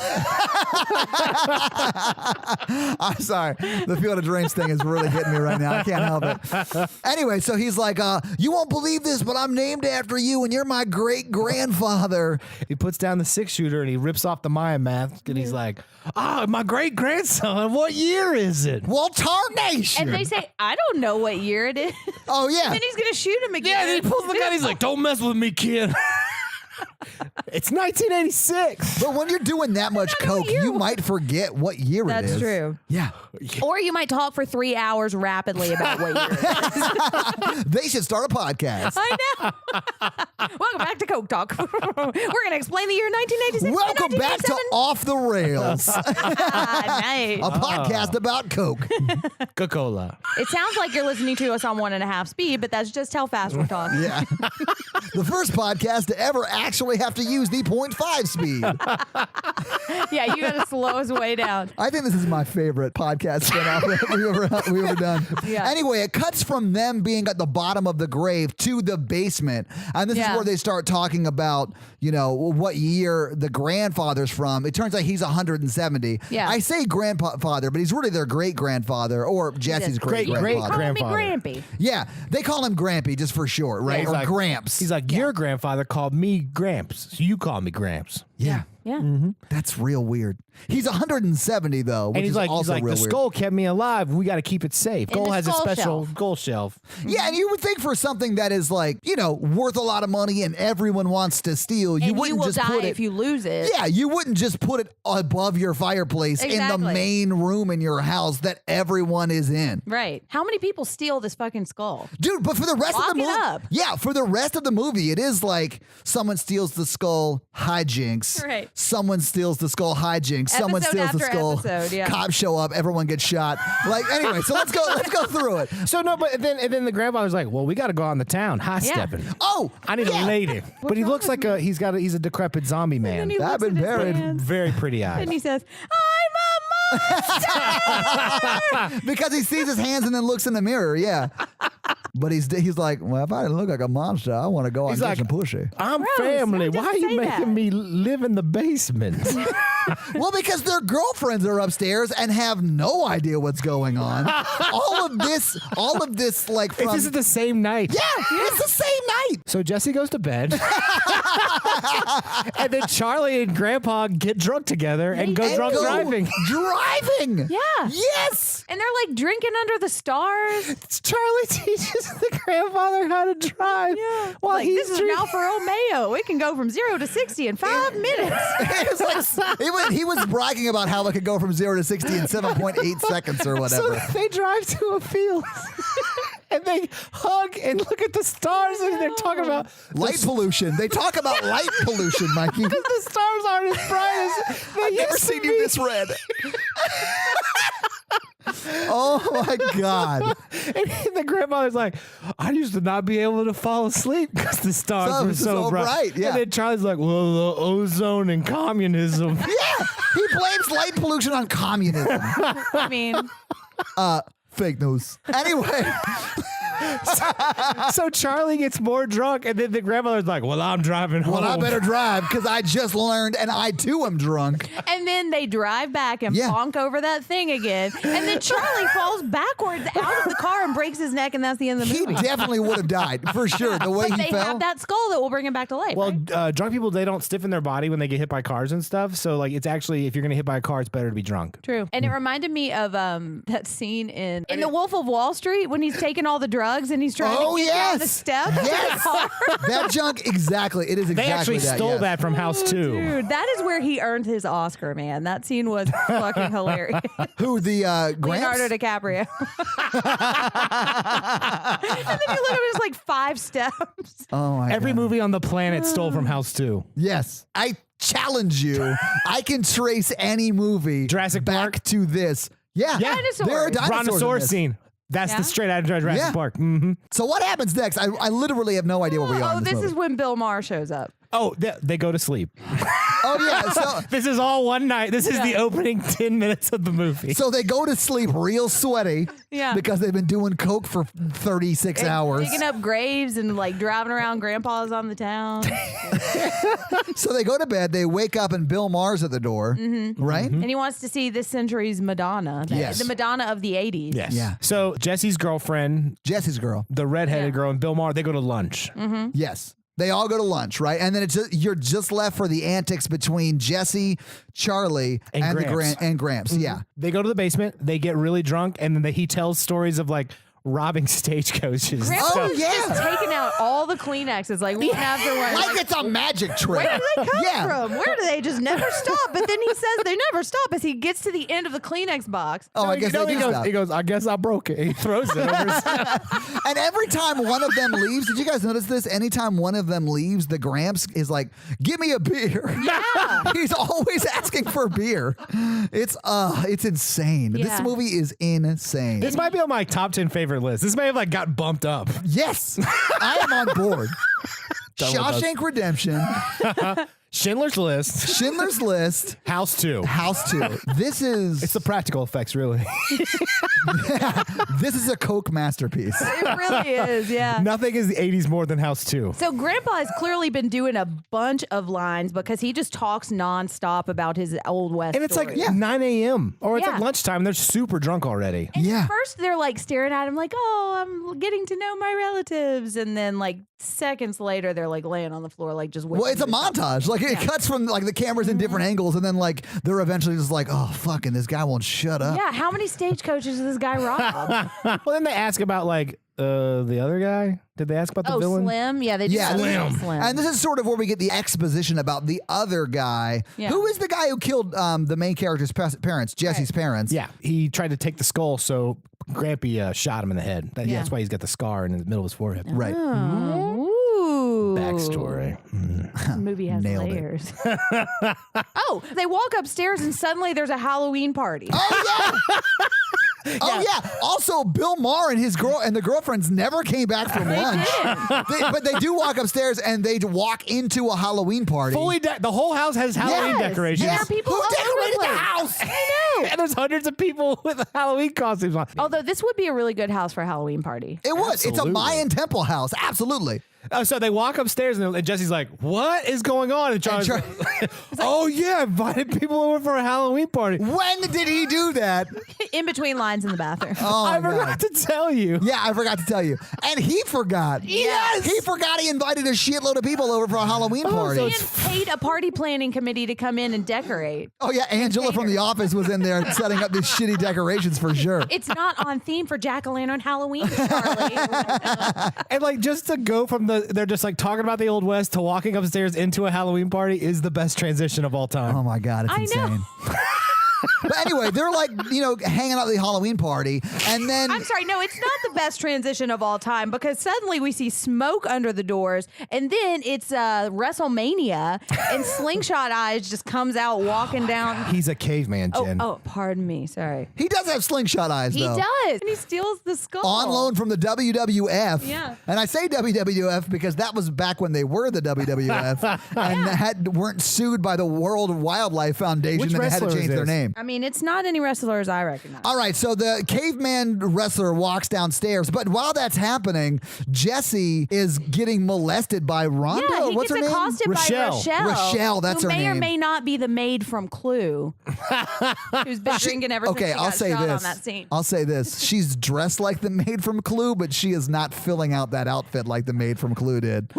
I'm sorry. The Field of Dreams thing is really hitting me right now. I can't help it. Anyway, so he's like, you won't believe this, but I'm named after you, and you're my great-grandfather. He puts down the 6-shooter and he rips off the Mayan mask. And he's like, my great-grandson, what year is it? Well, tarnation. And they say, I don't know what year it is. Oh, yeah. And then he's going to shoot him again. Yeah, and he pulls the gun. He's like, don't mess with me, kid. It's 1986. But when you're doing that much coke, you might forget what year it is. That's true. Yeah. Or you might talk for 3 hours rapidly about what year it is. They should start a podcast. I know. Welcome back to Coke Talk. We're going to explain the year 1986. Welcome back to Off the Rails, a Nice. podcast about coke. Coca-Cola. It sounds like you're listening to us on 1.5 speed, but that's just how fast we're talking. Yeah. The first podcast to ever actually have to use the 0.5 speed. Yeah, you got to slow us way down. I think this is my favorite podcast spinoff that we've ever done. Yeah. Anyway, it cuts from them being at the bottom of the grave to the basement. And this is where they start talking about, what year the grandfather's from. It turns out he's 170. Yeah. I say grandfather, but he's really their great-grandfather or Jesse's great-grandfather. Call me Grandfather. Grampy. Yeah, they call him Grampy just for short, right? He's Or like- Gramps. He's like, your grandfather called me Gramps, so you call me Gramps. Yeah. Yeah. That's real weird. He's 170 though, which And he's is like, also the real weird. skull kept me alive. We got to keep it safe. In Goal the has a skull special shelf. goal shelf. Yeah, and you would think for something that is like, worth a lot of money and everyone wants to steal, you And wouldn't you will just die put it. if you lose it. Yeah, you wouldn't just put it above your fireplace in the Exactly. main room in your house that everyone is in. Right. How many people steal this fucking skull? Dude, but for the rest Lock of the it movie, up. yeah, for the rest of the movie, it is like someone steals the skull, hijinks. Right. Someone steals the skull, hijinks. Someone Episode steals the after skull. episode, yeah. Cops show up, everyone gets shot. Like anyway, so let's go through it. So no, but then the grandfather's like, well, we got to go out in the town, high stepping. Oh, I need yeah. a lady. But he wrong looks like he's a decrepit zombie man. And he I've looks been at his buried. hands, Very pretty eyes. and he says, I'm a monster. Because he sees his hands and then looks in the mirror. Yeah. But he's like, well, if I didn't look like a monster, I want to go out and He's get like, some pussy. I'm Gross. family. Don't Why are you say making that. me live in the basement? Well, because their girlfriends are upstairs and have no idea what's going on. all of this, like from. This is the same night. Yeah, it's the same night. So Jesse goes to bed. And then Charlie and Grandpa get drunk together and go And drunk go driving. Driving. Yeah. Yes. And they're like drinking under the stars. Charlie teaches the grandfather how to drive. Yeah. While Like, he's this is drinking. now for Romeo. It can go from 0 to 60 in 5 minutes. It was like, he was bragging about how it could go from 0 to 60 in 7.8 seconds or whatever. So they drive to a field. And they hug and look at the stars, and they're talking about Light pollution. They talk about light pollution, Mikey. the stars aren't as bright as they I've never used to seen be. you this red. Oh my God. And the grandmother's like, I used to not be able to fall asleep because the stars were so bright. Yeah. And then Charlie's like, well, the ozone and communism. Yeah. He blames light pollution on communism. I mean, Fake news. Anyway. So Charlie gets more drunk, and then the grandmother's like, well, I'm driving home. Well, I better drive because I just learned and I too am drunk. and then they drive back and Yeah. bonk over that thing again. And then Charlie falls backwards out of the car and breaks his neck, and that's the end of the He movie. definitely would have died for sure. The way But he they fell. have that skull that will bring him back to life. Well, right? drunk people, they don't stiffen their body when they get hit by cars and stuff. So, like, it's actually, if you're going to hit by a car, it's better to be drunk. True. And it reminded me of that scene in The Wolf of Wall Street when he's taking all the drugs and he's trying to get down the steps. Yes. That junk, exactly. It is exactly They actually that, stole yes. that from House 2. Dude, that is where he earned his Oscar, man. That scene was fucking hilarious. Who, the Leonardo Gramps? DiCaprio. And then he literally was like 5 steps. Oh my Every God. movie on the planet stole from House 2. Yes. I challenge you. I can trace any movie Jurassic back Park? to this. Yeah. Dinosaurs. There are dinosaurs in Brontosaurus this. scene. That's Yeah? the straight out of Jurassic Yeah. Park. Mm-hmm. So what happens next? I literally have no idea where we are. Oh, in this this movie. is when Bill Maher shows up. Oh, they go to sleep. Oh yeah. So This is all one night. This is the opening 10 minutes of the movie. so they go to sleep real sweaty. Yeah. Because they've been doing coke for 36 hours. Digging up graves and like driving around grandpas on the town. So they go to bed. They wake up and Bill Maher's at the door. Right. And he wants to see this century's Madonna. Yes. The Madonna of the 80s. Yes. Yeah. So Jesse's girlfriend, Jesse's girl. the redheaded Yeah. girl, and Bill Maher, they go to lunch. Yes. They all go to lunch, right? And then you're just left for the antics between Jesse, Charlie, And the Gramps. and Gramps. Yeah. They go to the basement. They get really drunk, and then he tells stories of like robbing stagecoaches. Grandpa's Oh, yeah. just taking out all the Kleenexes, like one after one. Like it's a magic trick. Where do they come Yeah. from? Where do they just never stop? But then he says they never stop as he gets to the end of the Kleenex box. Oh, I guess they do stop. he goes, I guess I broke it. He throws it over his And every time one of them leaves, did you guys notice this? Anytime one of them leaves, the Gramps is like, "Give me a beer." Yeah. He's always asking for beer. It's insane. This Yeah. movie is insane. This might be on my top 10 favorite list. This may have like got bumped up. Yes, I am on board. Done with us. Shawshank Redemption, Schindler's List, Schindler's List, House 2. House 2. This is It's the practical effects, really. this is a Coke masterpiece. It really is, yeah. Nothing is the 80s more than House 2. So Grandpa has clearly been doing a bunch of lines because he just talks nonstop about his Old West And it's like stories. 9 a.m. or it's Yeah. like lunchtime. And they're super drunk already. Yeah. First, they're like staring at him, like, "Oh, I'm getting to know my relatives," and then like seconds later, they're like laying on the floor, like just. Well, it's a montage. Like it cuts from like the cameras in different angles, and then like they're eventually just like, "Oh, fucking, this guy won't shut up." Yeah, how many stagecoaches does this guy rob? Well, then they ask about like the other guy. Did they ask about the Oh, villain? Slim. Yeah, they just Yeah, Slim. this- Slim. And this is sort of where we get the exposition about the other guy. Yeah. Who is the guy who killed the main character's parents, Jesse's parents? Yeah, he tried to take the skull, so Grampy shot him in the head. Yeah. That's why he's got the scar in the middle of his forehead. Right. Ooh. Backstory. This movie has Nailed it. layers. Oh, they walk upstairs and suddenly there's a Halloween party. Oh yeah. Oh yeah. Also, Bill Maher and his girl and the girlfriends never came back from lunch. But they do walk upstairs and they walk into a Halloween party. Fully, the whole house has Halloween Yes. decorations. There are people Who all over decorated the place. house? I know. And there's hundreds of people with Halloween costumes on. Although this would be a really good house for a Halloween party. It was. It's a Absolutely. Mayan temple house. Absolutely. So they walk upstairs and Jesse's like, "What is going on?" And Charlie's Char- like, "Oh yeah, invited people over for a Halloween party." When did he do that? In between lines in the bathroom. Oh I my forgot God. to tell you. Yeah, I forgot to tell you. And he forgot. Yes. He forgot he invited a shitload of people over for a Halloween party. so And paid a party planning committee to come in and decorate. Oh yeah, Angela from The Office was in there setting up these shitty decorations for sure. It's not on theme for Jack-o'-lantern Halloween, Charlie. And like just to go from they're just like talking about the Old West to walking upstairs into a Halloween party is the best transition of all time. Oh my God, it's I know. insane. But anyway, they're like, hanging out at the Halloween party. And then I'm sorry, no, it's not the best transition of all time because suddenly we see smoke under the doors, and then it's WrestleMania, and Slingshot Eyes just comes out walking down. He's a caveman, Jen. Oh, pardon me, sorry. he does have slingshot eyes, He though. does, and he steals the skull On loan from the WWF. Yeah. And I say WWF because that was back when they were the WWF and weren't sued by the World Wildlife Foundation Which and they had to wrestler is change their this? name. I mean, it's not any wrestlers I recognize. All right, so the caveman wrestler walks downstairs, but while that's happening, Jesse is getting molested by Rhonda. Yeah, he What's gets her name? accosted Rochelle. by Rochelle. Rochelle, that's who her may or name. may not be the maid from Clue, who's been drinking ever since Okay, she I'll got say shot this. on that scene. I'll say this. She's dressed like the maid from Clue, but she is not filling out that outfit like the maid from Clue did.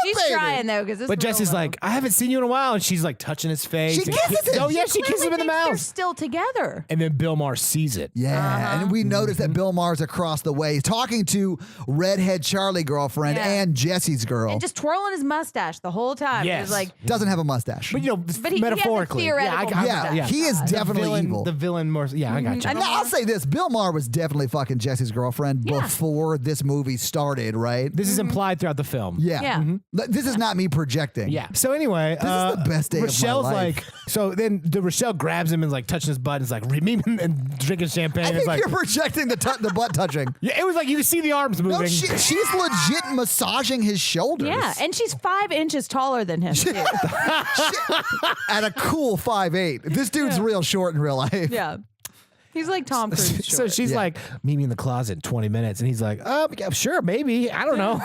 She She's baby. trying though, because But Jesse's like, I haven't seen you in a while, and she's like touching his face. She and kisses him. Oh yeah, she kisses him in the They're mouth. still together. And then Bill Maher sees it. Yeah, and we notice that Bill Maher's across the way talking to redhead Charlie girlfriend Yeah. and Jesse's girl. And just twirling his mustache the whole time. It Yes. was like, Doesn't have a mustache. But you know, But he has a metaphorically, theoretical yeah, he is definitely evil. The villain more. Yeah, I got you. I And I'll say this: Bill Maher was definitely fucking Jesse's girlfriend Yeah. before this movie started, right? This is implied throughout the film. Yeah. Yeah. This is not me projecting. Yeah. So anyway, This is the best day of my Rochelle's life. like, so then Rochelle grabs him and like touching his butt and is like, meet him and drinking champagne. I It's think like, you're projecting the butt touching. yeah, it was like you could see the arms moving. No, she's legit massaging his shoulders. yeah. And she's 5 inches taller than him, too. At a cool 5'8". This dude's real short in real life. yeah. He's like Tom Cruise. So she's Yeah. like, meet me in the closet in 20 minutes. And he's like, yeah, sure, maybe. I don't know.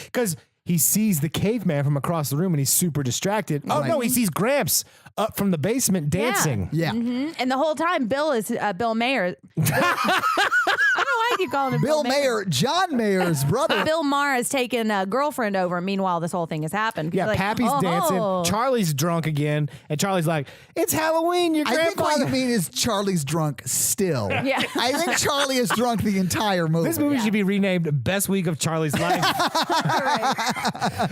Because he sees the caveman from across the room and he's super distracted. Oh, no, he sees Gramps up from the basement dancing. Yeah. And the whole time, Bill is Bill Mayer. I don't know why you call him Bill Mayer, John Mayer's brother. Bill Maher has taken a girlfriend over. Meanwhile, this whole thing has happened. Yeah, He's like, Pappy's oh. dancing. Charlie's drunk again. And Charlie's like, it's Halloween. Your I think what grandfather. I mean is Charlie's drunk still. Yeah. I think Charlie is drunk the entire movie. This movie should be renamed Best Week of Charlie's Life.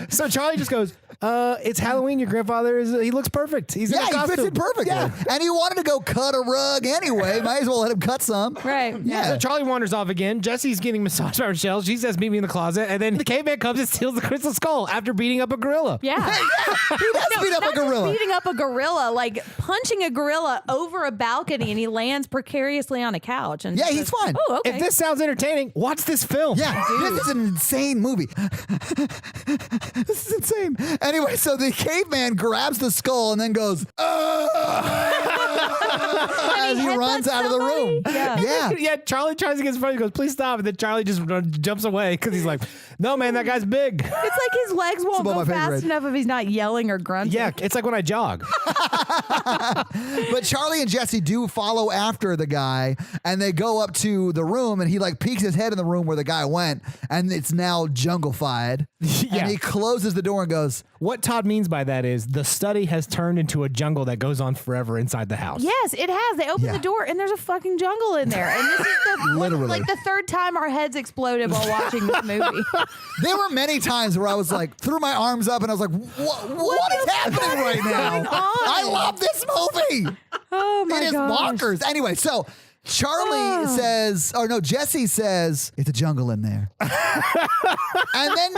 So Charlie just goes, it's Halloween. Your grandfather he looks perfect. He's in Yeah, a he costume. fits it perfectly. Yeah. And he wanted to go cut a rug anyway. Might as well let him cut some. Right. Yeah. So Charlie wanders off again. Jesse's getting massaged by Rochelle. She says, meet me in the closet. And then the caveman comes and steals the crystal skull after beating up a gorilla. Yeah. He does beat up not a just gorilla. beating up a gorilla, like punching a gorilla over a balcony, and he lands precariously on a couch. And Yeah, she he's goes, fine. Oh, okay. If this sounds entertaining, watch this film. Yeah, this is an insane movie. This is insane. Anyway, so the caveman grabs the skull and then goes, as he runs headbutts out of the room. somebody? Yeah. Yeah. Yeah, Charlie tries to get his friend. He goes, please stop. And then Charlie just jumps away because he's like, no, man, that guy's big. It's like his legs won't above go my pay fast grade. enough if he's not yelling or grunting. Yeah, it's like when I jog. But Charlie and Jesse do follow after the guy, and they go up to the room, and he like peeks his head in the room where the guy went, and it's now jungle-fied. Yeah. And he closes the door and goes, What Todd means by that is the study has turned into a jungle that goes on forever inside the house. Yes, it has. They open Yeah. the door and there's a fucking jungle in there. And this is the Literally. like the third time our heads exploded while watching this movie. there were many times where I was like, threw my arms up, and I was like, what is happening right now? going on? I love this movie. Oh my It is gosh. bonkers. Anyway, so Charlie says, or no, Jesse says, it's a jungle in there. And then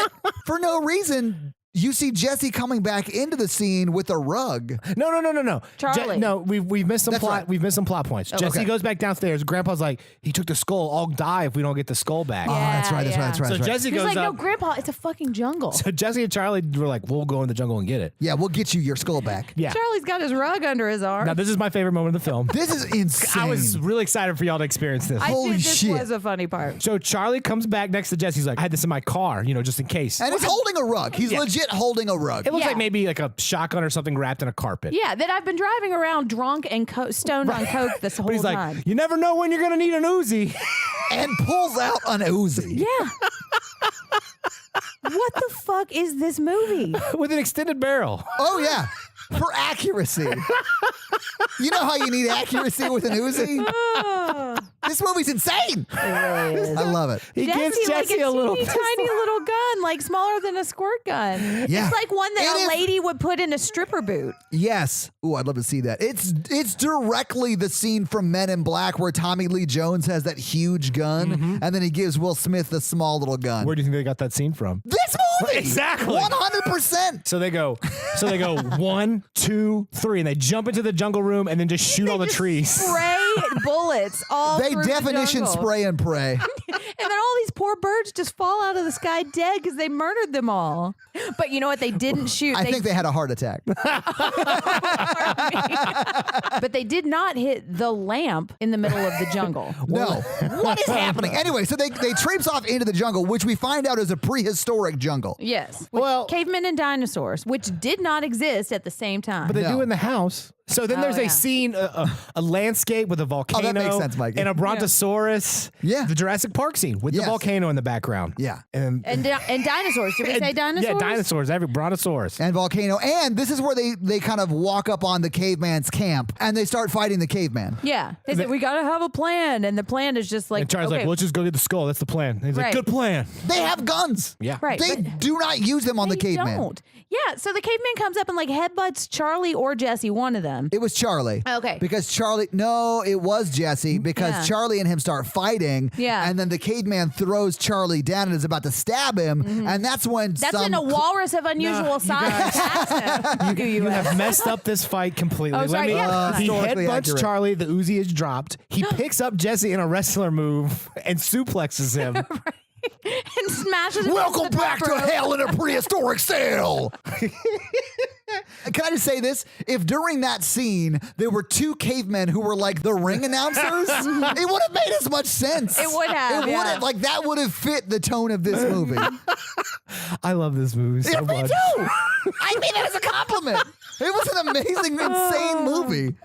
for no reason, you see Jesse coming back into the scene with a rug. No. Charlie. No, we've missed some That's plot. right. We've missed some plot points. Jesse okay. goes back downstairs. Grandpa's like, he took the skull. I'll die if we don't get the skull back. Oh, that's right, that's right, yeah. that's right. So that's right. Jesse He's goes like, no, up. Grandpa, it's a fucking jungle. So Jesse and Charlie were like, we'll go in the jungle and get it. Yeah, we'll get you your skull back. Yeah. Charlie's got his rug under his arm. Now this is my favorite moment of the film. This is insane. I was really excited for y'all to experience this. I holy think this shit. was a funny part. So Charlie comes back next to Jesse. He's like, I had this in my car, just in case. and he's holding a rug. He's Yeah. legit holding a rug. It looks Yeah. like maybe like a shotgun or something wrapped in a carpet. Yeah, that I've been driving around drunk and stoned on coke this whole But he's like, time. you never know when you're going to need an Uzi. And pulls out an Uzi. Yeah. What the fuck is this movie? With an extended barrel. Oh, yeah. For accuracy. You know how you need accuracy with an Uzi? This movie's insane. I love it. He gives Jesse like a a little. teeny tiny little gun, like smaller than a squirt gun. Yeah. It's like one that It a is- lady would put in a stripper boot. Yes. Ooh, I'd love to see that. It's directly the scene from Men in Black where Tommy Lee Jones has that huge gun, and then he gives Will Smith the small little gun. Where do you think they got that scene from? This movie! Exactly. 100%. So they go 1, 2, 3, and they jump into the jungle room and then just shoot all the Just trees. Spray bullets all They through definition the jungle. spray and pray. And then all these poor birds just fall out of the sky dead because they murdered them all. But you know what? They didn't shoot. I think they had a heart attack. But they did not hit the lamp in the middle of the jungle. No. What is happening? Anyway, so they traipse off into the jungle, which we find out is a prehistoric jungle. Yes. With Well- cavemen and dinosaurs, which did not exist at the same time. But they No. do in the house. So then there's yeah. a scene, a landscape with a volcano. makes sense, Mikey. And a brontosaurus. Yeah. The Jurassic Park scene with the Yes. volcano in the background. Yeah. And dinosaurs. Did we say dinosaurs? Yeah, dinosaurs. Every brontosaurus. And volcano. And this is where they kind of walk up on the caveman's camp and they start fighting the caveman. Yeah. They said, we got to have a plan. And the plan is just like, And Charlie's like, well, let's just go get the skull. That's the plan. And he's like, Right. good plan. They have guns. Yeah. Right. They but do not use them on the they caveman. don't. Yeah. So the caveman comes up and like headbutts Charlie or Jesse, one of them. It was Charlie. Okay. Because Charlie, no, it was Jesse because Yeah. Charlie and him start fighting. Yeah. And then the caveman throws Charlie down and is about to stab him. And that's when That's when a walrus of unusual size passed him. You have messed up this fight completely. Oh, sorry, yeah. He Historically headbutts accurate. Charlie. The Uzi is dropped. He picks up Jesse in a wrestler move and suplexes him. and smashes him Welcome against the back top to rope. hell in a prehistoric cell. Can I just say this? If during that scene there were two cavemen who were like the ring announcers, it would have made as much sense. It would have, It would yeah. have, like that would have fit the tone of this movie. I love this movie so Yeah, me much. too. I mean that as a compliment. It was an amazing, insane movie.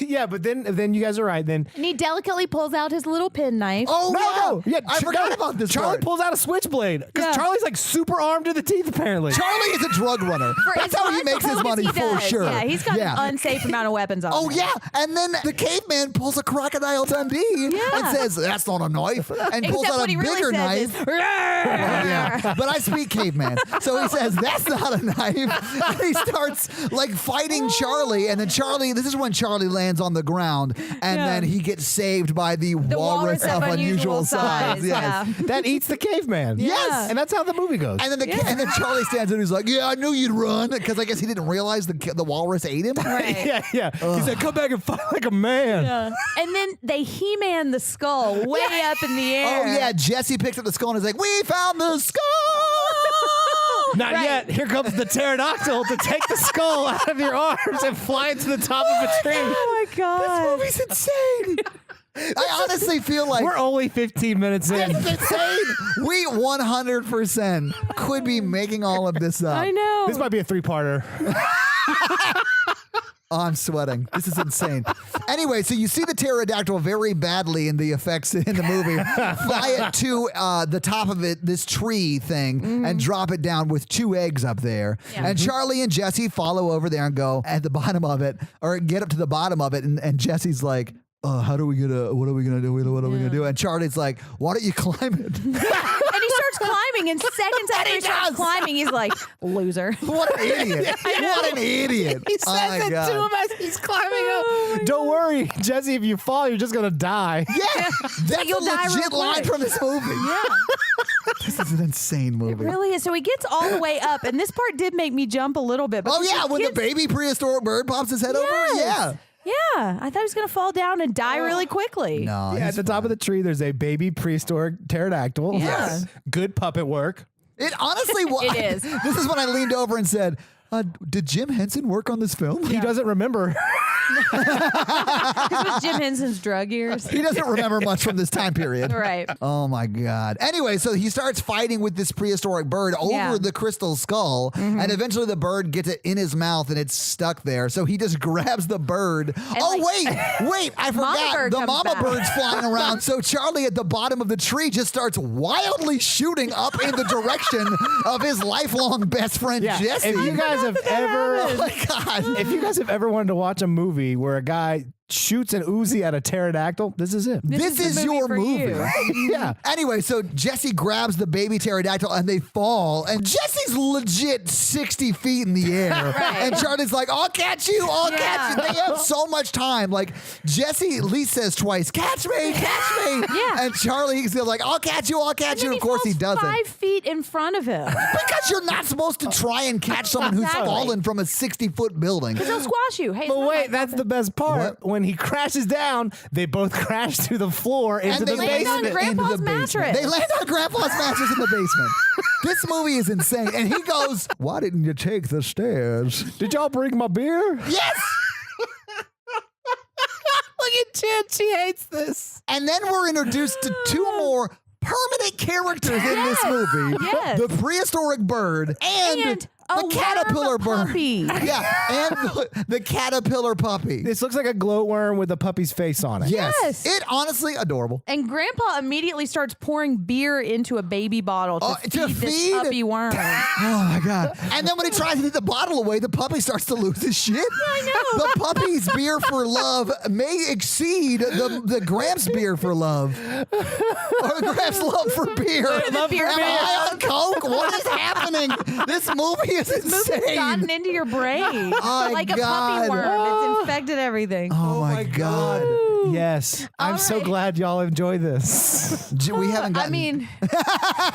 Yeah, but then you guys are right. Then And he delicately pulls out his little penknife. Oh yeah, I forgot about this Charlie part. pulls out a switchblade because Yeah. Charlie's like super armed to the teeth apparently. Charlie is a drug runner. For That's as how he much makes his as money he for does. sure. Yeah, he's got Yeah. an unsafe amount of weapons on Oh him. yeah, and then the caveman pulls a crocodile Dundee Yeah. and says, "That's not a knife," and pulls Except out what a he really bigger says knife. is, Yeah, but I speak caveman, so he says that's not a knife. And he starts like fighting Charlie, and then Charlie. This is when Charlie lands on the ground, and Yeah. then he gets saved by the walrus of unusual size. Yes. Yeah. That eats the caveman. Yes. And that's how the movie goes. And then and then Charlie stands and he's like, "Yeah, I knew you'd run," because I guess he didn't realize the walrus ate him. Right. yeah. He said, come back and fight like a man. Yeah. And then they He-Man the skull way up in the air. Oh yeah, Jesse picks up the skull and is like, "We found the skull." Not Right. yet. Here comes the pterodactyl to take the skull out of your arms and fly it to the top of a tree. Oh my God. This movie's insane. I honestly feel like We're only 15 minutes in. it's insane. We 100% could be making all of this up. I know. This might be a three-parter. Oh, I'm sweating. This is insane. Anyway, so you see the pterodactyl very badly in the effects in the movie. Fly it to the top of it, this tree thing, and drop it down with two eggs up there. Yeah. And Charlie and Jesse follow over there and go at the bottom of it, or get up to the bottom of it. And Jesse's like, what are we gonna do? What are we gonna do? And Charlie's like, why don't you climb it? And he starts climbing, and seconds after he starts does. climbing, he's like, loser. What an idiot. What an idiot. He Oh says my it God. to him as he's climbing up. Don't worry, Jesse, if you fall, you're just going to die. Yeah, that's You'll a die real legit line quick. from this movie. Yeah. This is an insane movie. It really is. So he gets all the way up, and this part did make me jump a little bit. Oh because yeah, when the baby prehistoric bird pops his head over. Yes. Yeah. Yeah, I thought he was going to fall down and die really quickly. No. Yeah, at he's the top fine. of the tree, there's a baby prehistoric pterodactyl. Yes. Good puppet work. It honestly was. It is. This is when I leaned over and said, "Did Jim Henson work on this film?" He doesn't remember. This was Jim Henson's drug years. He doesn't remember much from this time period. Right. Oh my God. Anyway, so he starts fighting with this prehistoric bird over Yeah. the crystal skull, and eventually the bird gets it in his mouth and it's stuck there. So he just grabs the bird. Wait, I forgot. bird The comes mama back. bird's flying around. So Charlie at the bottom of the tree just starts wildly shooting up in the direction of his lifelong best friend Yeah. Jesse. If you guys have ever, Oh my God. if you guys have ever wanted to watch a movie where a guy shoots an Uzi at a pterodactyl, this is it. This is the is movie your for movie. you. Yeah. Anyway, so Jesse grabs the baby pterodactyl and they fall, and Jesse's legit 60 feet in the air. Right. And Charlie's like, I'll catch you, I'll catch you. They have so much time. Like, Jesse at least says twice, catch me, catch me. Yeah. And Charlie's like, I'll catch you, I'll catch And you. then Of course he falls doesn't. 5 feet in front of him. Because you're not supposed to try and catch someone who's Exactly. fallen from a 60-foot building. He'll squash you. Hey, it's But not wait, like that's nothing. the best part. What? When he crashes down, they both crash to the floor into And the they land on basement. Grandpa's into the basement. mattress. They land on Grandpa's mattress in the basement. This movie is insane. And he goes, why didn't you take the stairs? Did y'all bring my beer? Yes! Look at Jen. She hates this. And then we're introduced to two more permanent characters in this movie. Yes. The prehistoric bird and The caterpillar bird. puppy. Yeah, and the caterpillar puppy. This looks like a glowworm with a puppy's face on it. Yes. It honestly adorable. And Grandpa immediately starts pouring beer into a baby bottle to feed this puppy worm. Oh my god! And then when he tries to take the bottle away, the puppy starts to lose his shit. I know. The puppy's beer for love may exceed the Gramps beer for love, or the Gramps love for beer. Love for Am beer. I on coke? What is happening? This movie is Movie's insane. gotten into your brain Oh, like a God. puppy worm. It's infected everything. Oh my god! Yes. I'm All so right. glad y'all enjoy this. We haven't gotten. I mean,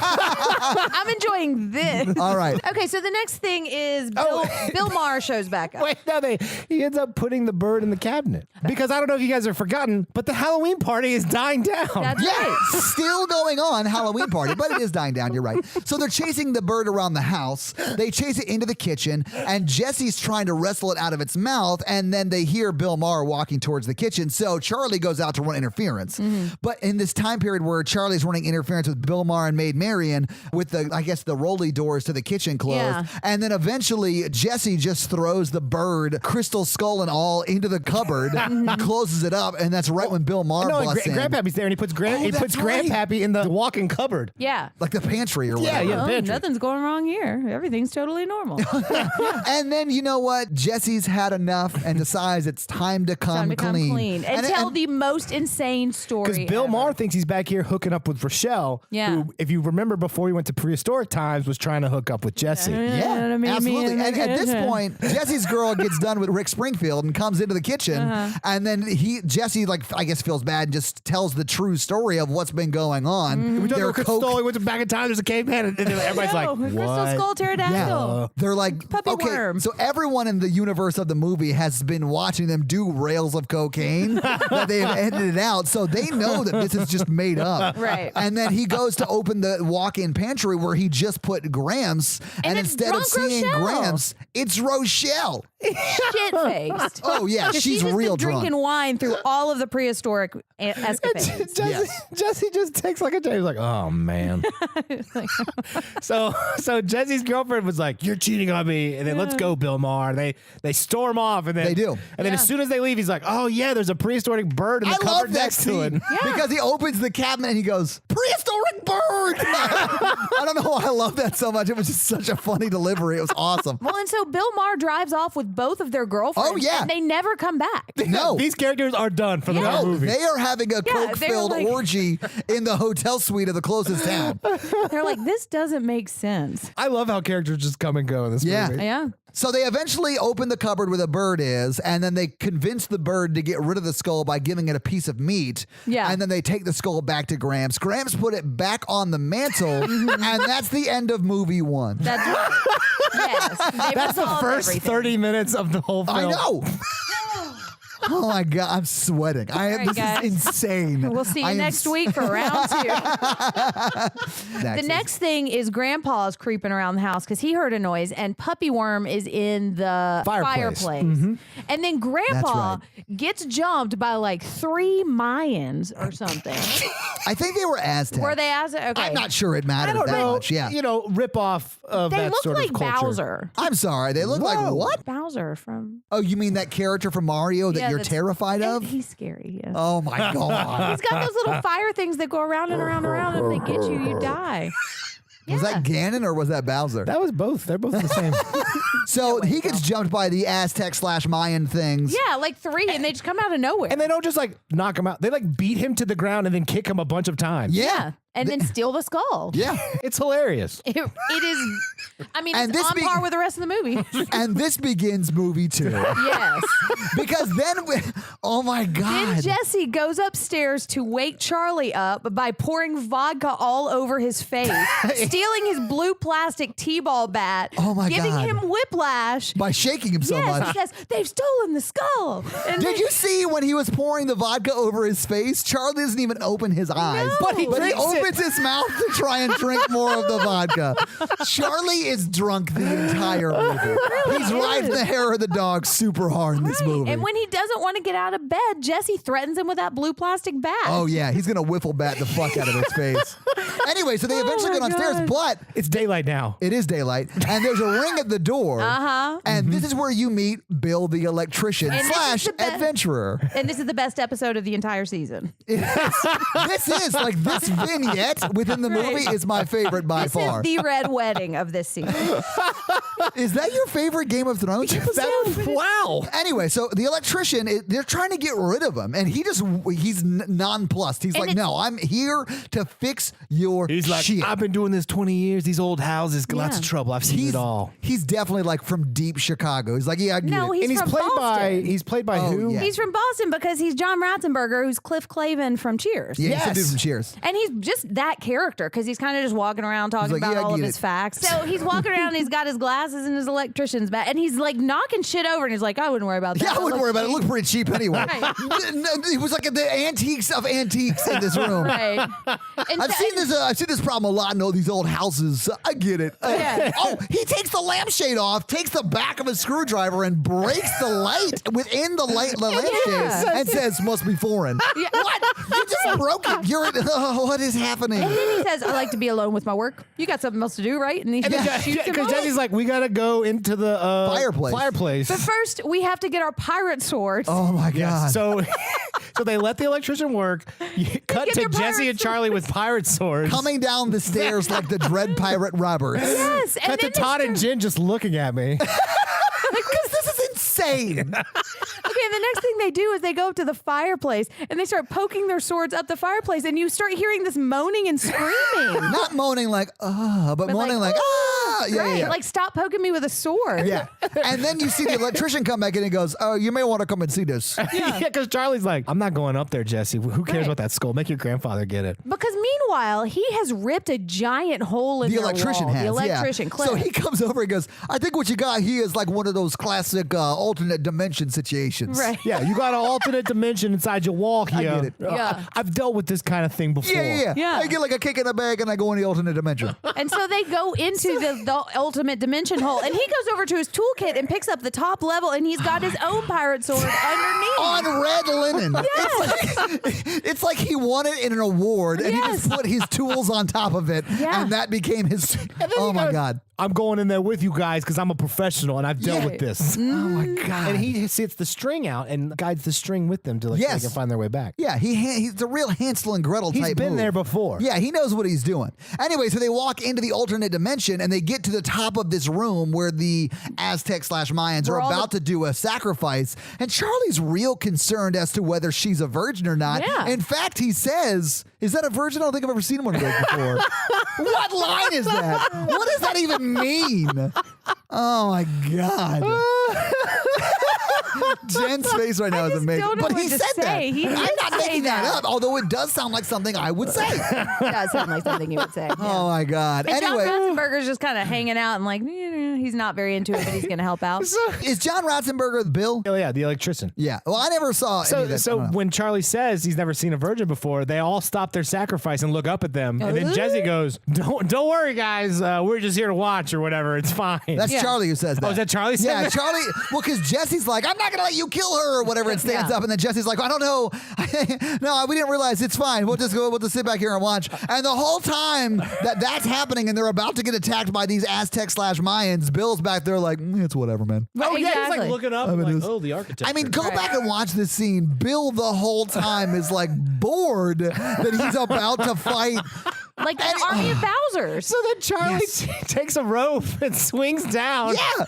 I'm enjoying this. all right. Okay, so the next thing is Oh. Bill Maher shows back up. Wait, no, he ends up putting the bird in the cabinet. Because I don't know if you guys have forgotten, but the Halloween party is dying down. That's Yeah, right. still going on, Halloween party, but it is dying down. You're right. So they're chasing the bird around the house. They chase it into the kitchen, and Jesse's trying to wrestle it out of its mouth. And then they hear Bill Maher walking towards the kitchen. So Charlie goes out to run interference. But in this time period where Charlie's running interference with Bill Maher and Maid Marian, with the rolly doors to the kitchen closed, Yeah. and then eventually Jesse just throws the bird, crystal skull and all, into the cupboard, closes it up, and that's right when Bill Maher No, busts in. Grandpappy's there, and he puts that's right. Grandpappy in the walk-in cupboard. Yeah. Like the pantry or whatever. Yeah, Well, pantry. nothing's going wrong here. Everything's totally normal. And then you know what? Jesse's had enough and decides it's time to come, Time to come clean and tell and- the most insane story. Because Bill ever. Maher thinks he's back here hooking up with Rochelle, Yeah. who, if you remember before he went to prehistoric times, was trying to hook up with Jesse. Yeah, absolutely. And at this point, Jesse's girl gets done with Rick Springfield and comes into the kitchen, and then Jesse, I guess, feels bad and just tells the true story of what's been going on. We talked Their about Crystal, he went to back in time, there's a caveman, and everybody's like, what? Crystal Skull Pterodactyl. Yeah, they're like, Puppy okay, worm. so everyone in the universe of the movie has been watching them do rails of cocaine that they've edited out, so they know that this is just made up. Right. And then he goes to open the walk-in pantry where he just put Gramps, and it's instead of drunk seeing Rochelle. Gramps, it's Rochelle. Shit faced. Oh yeah, she's She's real been drinking drunk. wine through all of the prehistoric escapades. Jesse just takes like a day. He's like, oh man. so Jesse's girlfriend was like, you're cheating on me, and then let's go, Bill Maher. They storm off, and then They do. and then as soon as they leave, he's like, oh yeah, there's a prehistoric bird in the I love cupboard that next to it. scene because he opens the cabinet and he goes, prehistoric bird. I don't know why I love that so much. It was just such a funny delivery. It was awesome. Well, and so Bill Maher drives off with both of their girlfriends. Oh, yeah. And they never come back. No. These characters are done for the No, whole movie. they are having a coke-filled they're like- orgy in the hotel suite of the closest town. They're like, this doesn't make sense. I love how characters just come and go in this Yeah. movie. Yeah. So they eventually open the cupboard where the bird is, and then they convince the bird to get rid of the skull by giving it a piece of meat. Yeah. And then they take the skull back to Gramps. Gramps put it back on the mantle, and that's the end of movie one. That's right. Yes. They That's the resolved first everything. 30 minutes of the whole film. I know. Oh my God, I'm sweating. All right, This guys. is insane. We'll see you I am next week for round 2. The Next. next thing is Grandpa's creeping around the house because he heard a noise, and Puppy Worm is in the Fireplace. And then Grandpa That's gets jumped by like 3 Mayans or something. I think they were Aztec. Were they as okay? I'm not sure it mattered I don't that know. much. Yeah. You know, rip off of They that look sort like of culture. Bowser. I'm sorry. They look like Whoa. what? Bowser from Oh, you mean that character from Mario that Yeah, you're that's- terrified of? He's scary. Yes. Oh my God. He's got those little fire things that go around and around and around, and if they get you, you die. Was that Ganon or was that Bowser? That was both. They're both the same. So he gets jumped by the Aztec/Mayan things. Yeah, like 3, and they just come out of nowhere. And they don't just like knock him out. They like beat him to the ground and then kick him a bunch of times. Yeah. and then steal the skull. Yeah. It's hilarious. It is. I mean, And it's this on par with the rest of the movie. And this begins movie 2. Yes. Because then, oh my Then God. Jesse goes upstairs to wake Charlie up by pouring vodka all over his face, stealing his blue plastic T-ball bat, Oh my giving God. him whiplash. By shaking him so Yes, much. he says, they've stolen the skull. And Did you see when he was pouring the vodka over his face? Charlie doesn't even open his eyes. No. But he drinks opens opens his mouth to try and drink more of the vodka. Charlie is drunk the entire movie. He's riding the hair of the dog super hard in this movie. And when he doesn't want to get out of bed, Jesse threatens him with that blue plastic bat. Oh, yeah. He's going to wiffle bat the fuck out of his face. Anyway, so they eventually get downstairs, but It's daylight now. it is daylight, and there's a ring at the door. And this is where you meet Bill the electrician And this is / adventurer. And this is the best episode of the entire season. This vignette within the movie is my favorite by This far. is the red wedding of this season. Is that your favorite Game of Thrones episode? Wow. Anyway, so the electrician, they're trying to get rid of him, and he's nonplussed. He's like, no, I'm here to fix your He's like, shit. I've been doing this 20 years. These old houses, lots of trouble. I've seen it all. He's definitely like from deep Chicago. He's like, yeah, I get No, it. he's And from Boston. he's played by Oh, who? yeah. He's from Boston because he's John Ratzenberger, who's Cliff Clavin from Cheers. Yeah, he's some Yes. dude from Cheers. And he's just that character because he's kind of just walking around talking like, about yeah, I all of get his it. facts. So he's walking around and he's got his glasses and his electrician's bat, and he's like knocking shit over, and he's like, I wouldn't worry about that. Yeah, I wouldn't worry about it. It looked pretty cheap anyway. Right. It was like the antiques of antiques in this room. Right. And I've seen this problem a lot in all these old houses. I get it. Yeah. Oh, he takes the lampshade off, takes the back of a screwdriver, and breaks the light within the lampshade and says, "Must be foreign." Yeah. What? You just broke it. What is happening? And then he says, I like to be alone with my work. You got something else to do, right? And he just shoots him Because off. Jesse's like, we got to go into the fireplace. But first, we have to get our pirate swords. Oh my God. So they let the electrician work. You cut get to their Jesse pirate and Charlie with pirate swords. Coming down the stairs like the Dread Pirate Roberts. Yes. And Cut to then they Todd and start- Jen just looking at me. Because this is insane. Okay, the next thing they do is they go up to the fireplace and they start poking their swords up the fireplace, and you start hearing this moaning and screaming. Not moaning like, but moaning like, like, ah. Yeah, right, yeah, yeah. like stop poking me with a sword. Yeah. And then you see the electrician come back in and goes, oh, you may want to come and see this. Yeah, because Charlie's like, I'm not going up there, Jesse. Who cares Right. about that skull? Make your grandfather get it. Because meanwhile, he has ripped a giant hole in The their electrician wall. has. The electrician, yeah. Cliff. So he comes over and goes, I think what you got here is like one of those classic alternate dimension situations. Right. Yeah, you got an alternate dimension inside your wall here. get it. Yeah. I've dealt with this kind of thing before. Yeah. I get like a kick in the bag and I go in the alternate dimension. And so they go into the ultimate dimension hole, and he goes over to his toolkit and picks up the top level, and he's got his own pirate sword underneath. On red linen. It's like he won it in an award and he just put his tools on top of it. Yeah. And that became his. Oh my God. I'm going in there with you guys because I'm a professional and I've dealt with this. Oh my God. And he sits the string out and guides the string with them to so Yes. they can find their way back. Yeah, he's a real Hansel and Gretel He's type been move. there before. Yeah, he knows what he's doing. Anyway, so they walk into the alternate dimension and they get to the top of this room where the Aztec / Mayans are Where all about to do a sacrifice. And Charlie's real concerned as to whether she's a virgin or not. Yeah. In fact, he says, is that a virgin? I don't think I've ever seen one of those before. What line is that? What does that even mean? Oh my God. Jen's face right now is just amazing. don't know But what he to said that. say. He I'm did not say making that that. up, although it does sound like something I would say. Does sound like something you would say. Oh my God. And Anyway, John Ratzenberger's just kind of hanging out and like, he's not very into it, but he's going to help out. is John Ratzenberger Bill? Oh, yeah, the electrician. Yeah. Well, I never saw any of that. So when Charlie says he's never seen a virgin before, they all stop their sacrifice and look up at them. And then Jesse goes, don't worry, guys. We're just here to watch or whatever. It's fine. That's Yeah. Charlie who says that. Oh, is that Charlie said Yeah, that? Charlie. Well, because Jesse's like, I'm not going to let you kill her or whatever. It stands Yeah. up. And then Jesse's like, I don't know. No, we didn't realize. It's fine. We'll just sit back here and watch. And the whole time that's happening and they're about to get attacked by these Aztec / Mayans, Bill's back there like, it's whatever, man. Oh, yeah, he's Exactly. like looking up I mean, like, it's- oh, the architecture. I mean, go back and watch this scene. Bill the whole time is like bored that he's about to fight. Like an army of Bowsers. So then Charlie takes a rope and swings down. Yeah.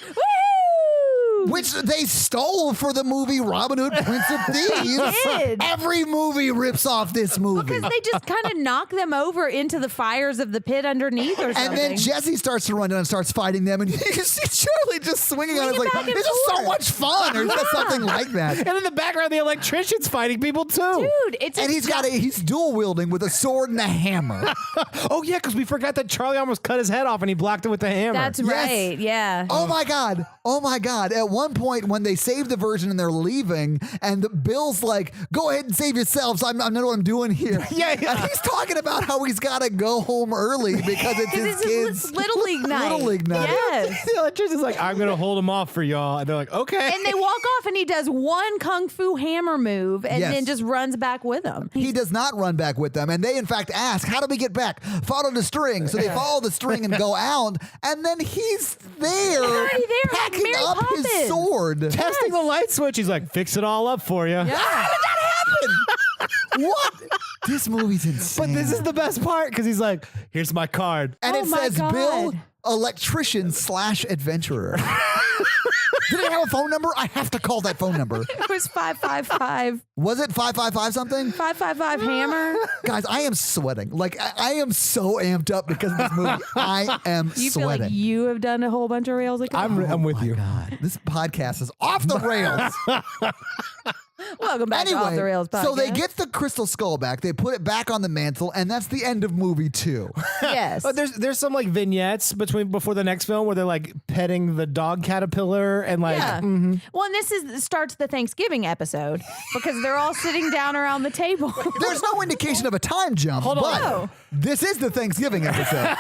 Woo! Which they stole for the movie Robin Hood, Prince of Thieves. did. Every movie rips off this movie. Because they just kind of knock them over into the fires of the pit underneath or something. And then Jesse starts to run down and starts fighting them, and you see Charlie just swinging on it. It's Swinging like, back and this is so forth. much fun, or something like that. And in the background, the electrician's fighting people too. Dude, it's And he's dual wielding with a sword and a hammer. Oh, yeah, because we forgot that Charlie almost cut his head off and he blocked it with the hammer. That's Yes. right. Yeah. Oh my God. Oh my God. At one point when they save the virgin and they're leaving, and Bill's like, "Go ahead and save yourselves. I know what I'm doing here." Yeah. And he's talking about how he's got to go home early because it's his kids' Little League night. Little League night. Yes. The electrician's like, I'm gonna hold him off for y'all, and they're like, okay. And they walk off, and he does one kung fu hammer move, and Yes. then just runs back with them. He does not run back with them, and they in fact ask, "How do we get back?" "Follow the string." So they follow the string and go out, and then he's there, already there, like packing Mary up his Poppins. sword. Testing the light switch. He's like, fix it all up for you. Yeah. How did that happen? What? This movie's insane. But this is the best part because he's like, here's my card. and Oh it my says God. Bill, electrician / adventurer. Did it have a phone number? I have to call that phone number. It was 555. Was it 555 something? 555 hammer. Guys, I am sweating. Like, I am so amped up because of this movie. I am You sweating. feel like you have done a whole bunch of rails again? I'm with you. God, this podcast is off the rails. Welcome back to Off the Rails podcast. so they get the crystal skull back. They put it back on the mantle, and that's the end of movie 2. Yes. But there's some like vignettes before the next film where they're like petting the dog caterpillar and like Yeah. Well, and this starts the Thanksgiving episode because they're all sitting down around the table. There's no indication of a time jump, Hold on. but No. this is the Thanksgiving episode.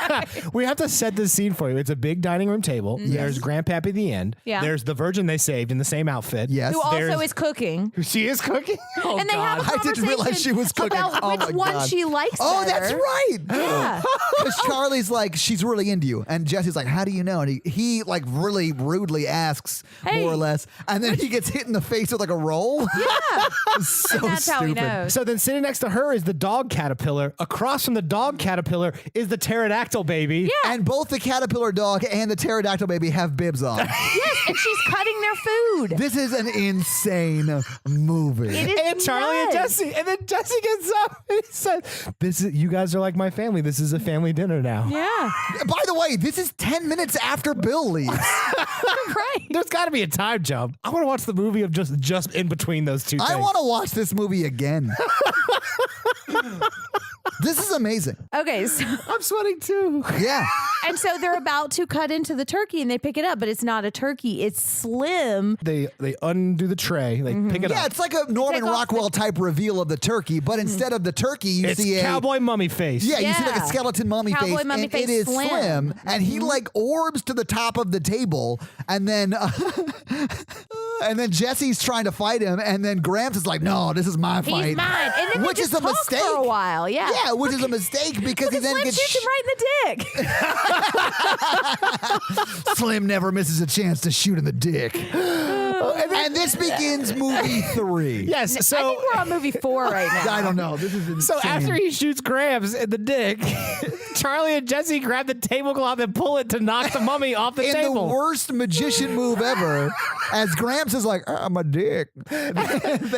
we have to set this scene for you. It's a big dining room table. There's Grandpappy at the end. Yeah. There's the virgin they saved in the same outfit. Yes. Who also There's- is cooking. She is cooking. Oh, And they have a I didn't realize she was cooking. about Oh which my one God. she likes Oh, better. that's right. Yeah. Because Charlie's like, she's really into you. And Jesse's like, how do you know? And he like really rudely asks, Hey. more or less. And then he gets hit in the face with like a roll. Yeah. It's so That's how he stupid. knows. So then sitting next to her is the dog caterpillar. Across from the dog caterpillar is the pterodactyl baby. Yeah. And both the caterpillar dog and the pterodactyl baby have bibs on. Yes, and she's cutting their food. This is an insane movie. It is And Charlie and nuts. Jesse. And then Jesse gets up and he said, you guys are like my family. This is a family dinner now. Yeah. By the way, this is 10 minutes after Bill leaves. Right. There's got to be a time jump. I want to watch the movie of just in between those two things. I want to watch this movie again. This is amazing. Okay, so I'm sweating too. Yeah. and so they're about to cut into the turkey and they pick it up, but it's not a turkey. It's Slim. They undo the tray. They pick it Yeah, up. it's like a Norman Take off Rockwell type reveal of the turkey, but instead of the turkey, you It's see a cowboy mummy face. Yeah, you see like a Yeah. skeleton mummy Cowboy face, mummy and face it is Slim. Slim, and he like orbs to the top of the table, and then and then Jesse's trying to fight him, and then Gramps is like, "No, this is my fight," He's mine. And then which they is just a talk mistake for a while. Yeah. Yeah, which is a mistake because he then Slim gets shoots him right in the dick. Slim never misses a chance to shoot in the dick. And this begins movie 3. Yes. I So think we're on movie 4 right now. I don't know. This is insane. So after he shoots Gramps in the dick, Charlie and Jesse grab the tablecloth and pull it to knock the mummy off the in table. the worst magician move ever, as Gramps is like, "I'm a dick," they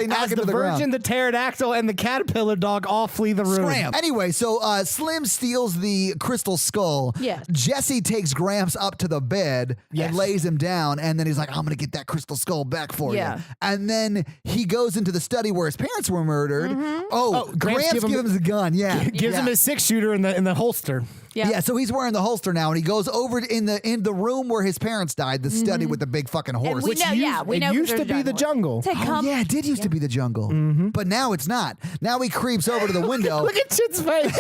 knock As it the to the virgin, ground. the pterodactyl, and the caterpillar dog all flee the room. Scram. Anyway, so Slim steals the crystal skull. Yes. Jesse takes Gramps up to the bed Yes. and lays him down, and then he's like, "I'm gonna get that crystal skull back for Yeah. you." And then he goes into the study where his parents were murdered. Oh, Gramps Gramps give him- gives him the gun. Yeah, Gives yeah. him his 6-shooter in the holster. Yeah, so he's wearing the holster now, and he goes over in the room where his parents died, the study with the big fucking horse. we know, yeah, we it know used to there's be the jungle. Say, Oh, come. yeah, it did used to be the jungle, but now it's not. Now he creeps over to the window. Look at Chit's face.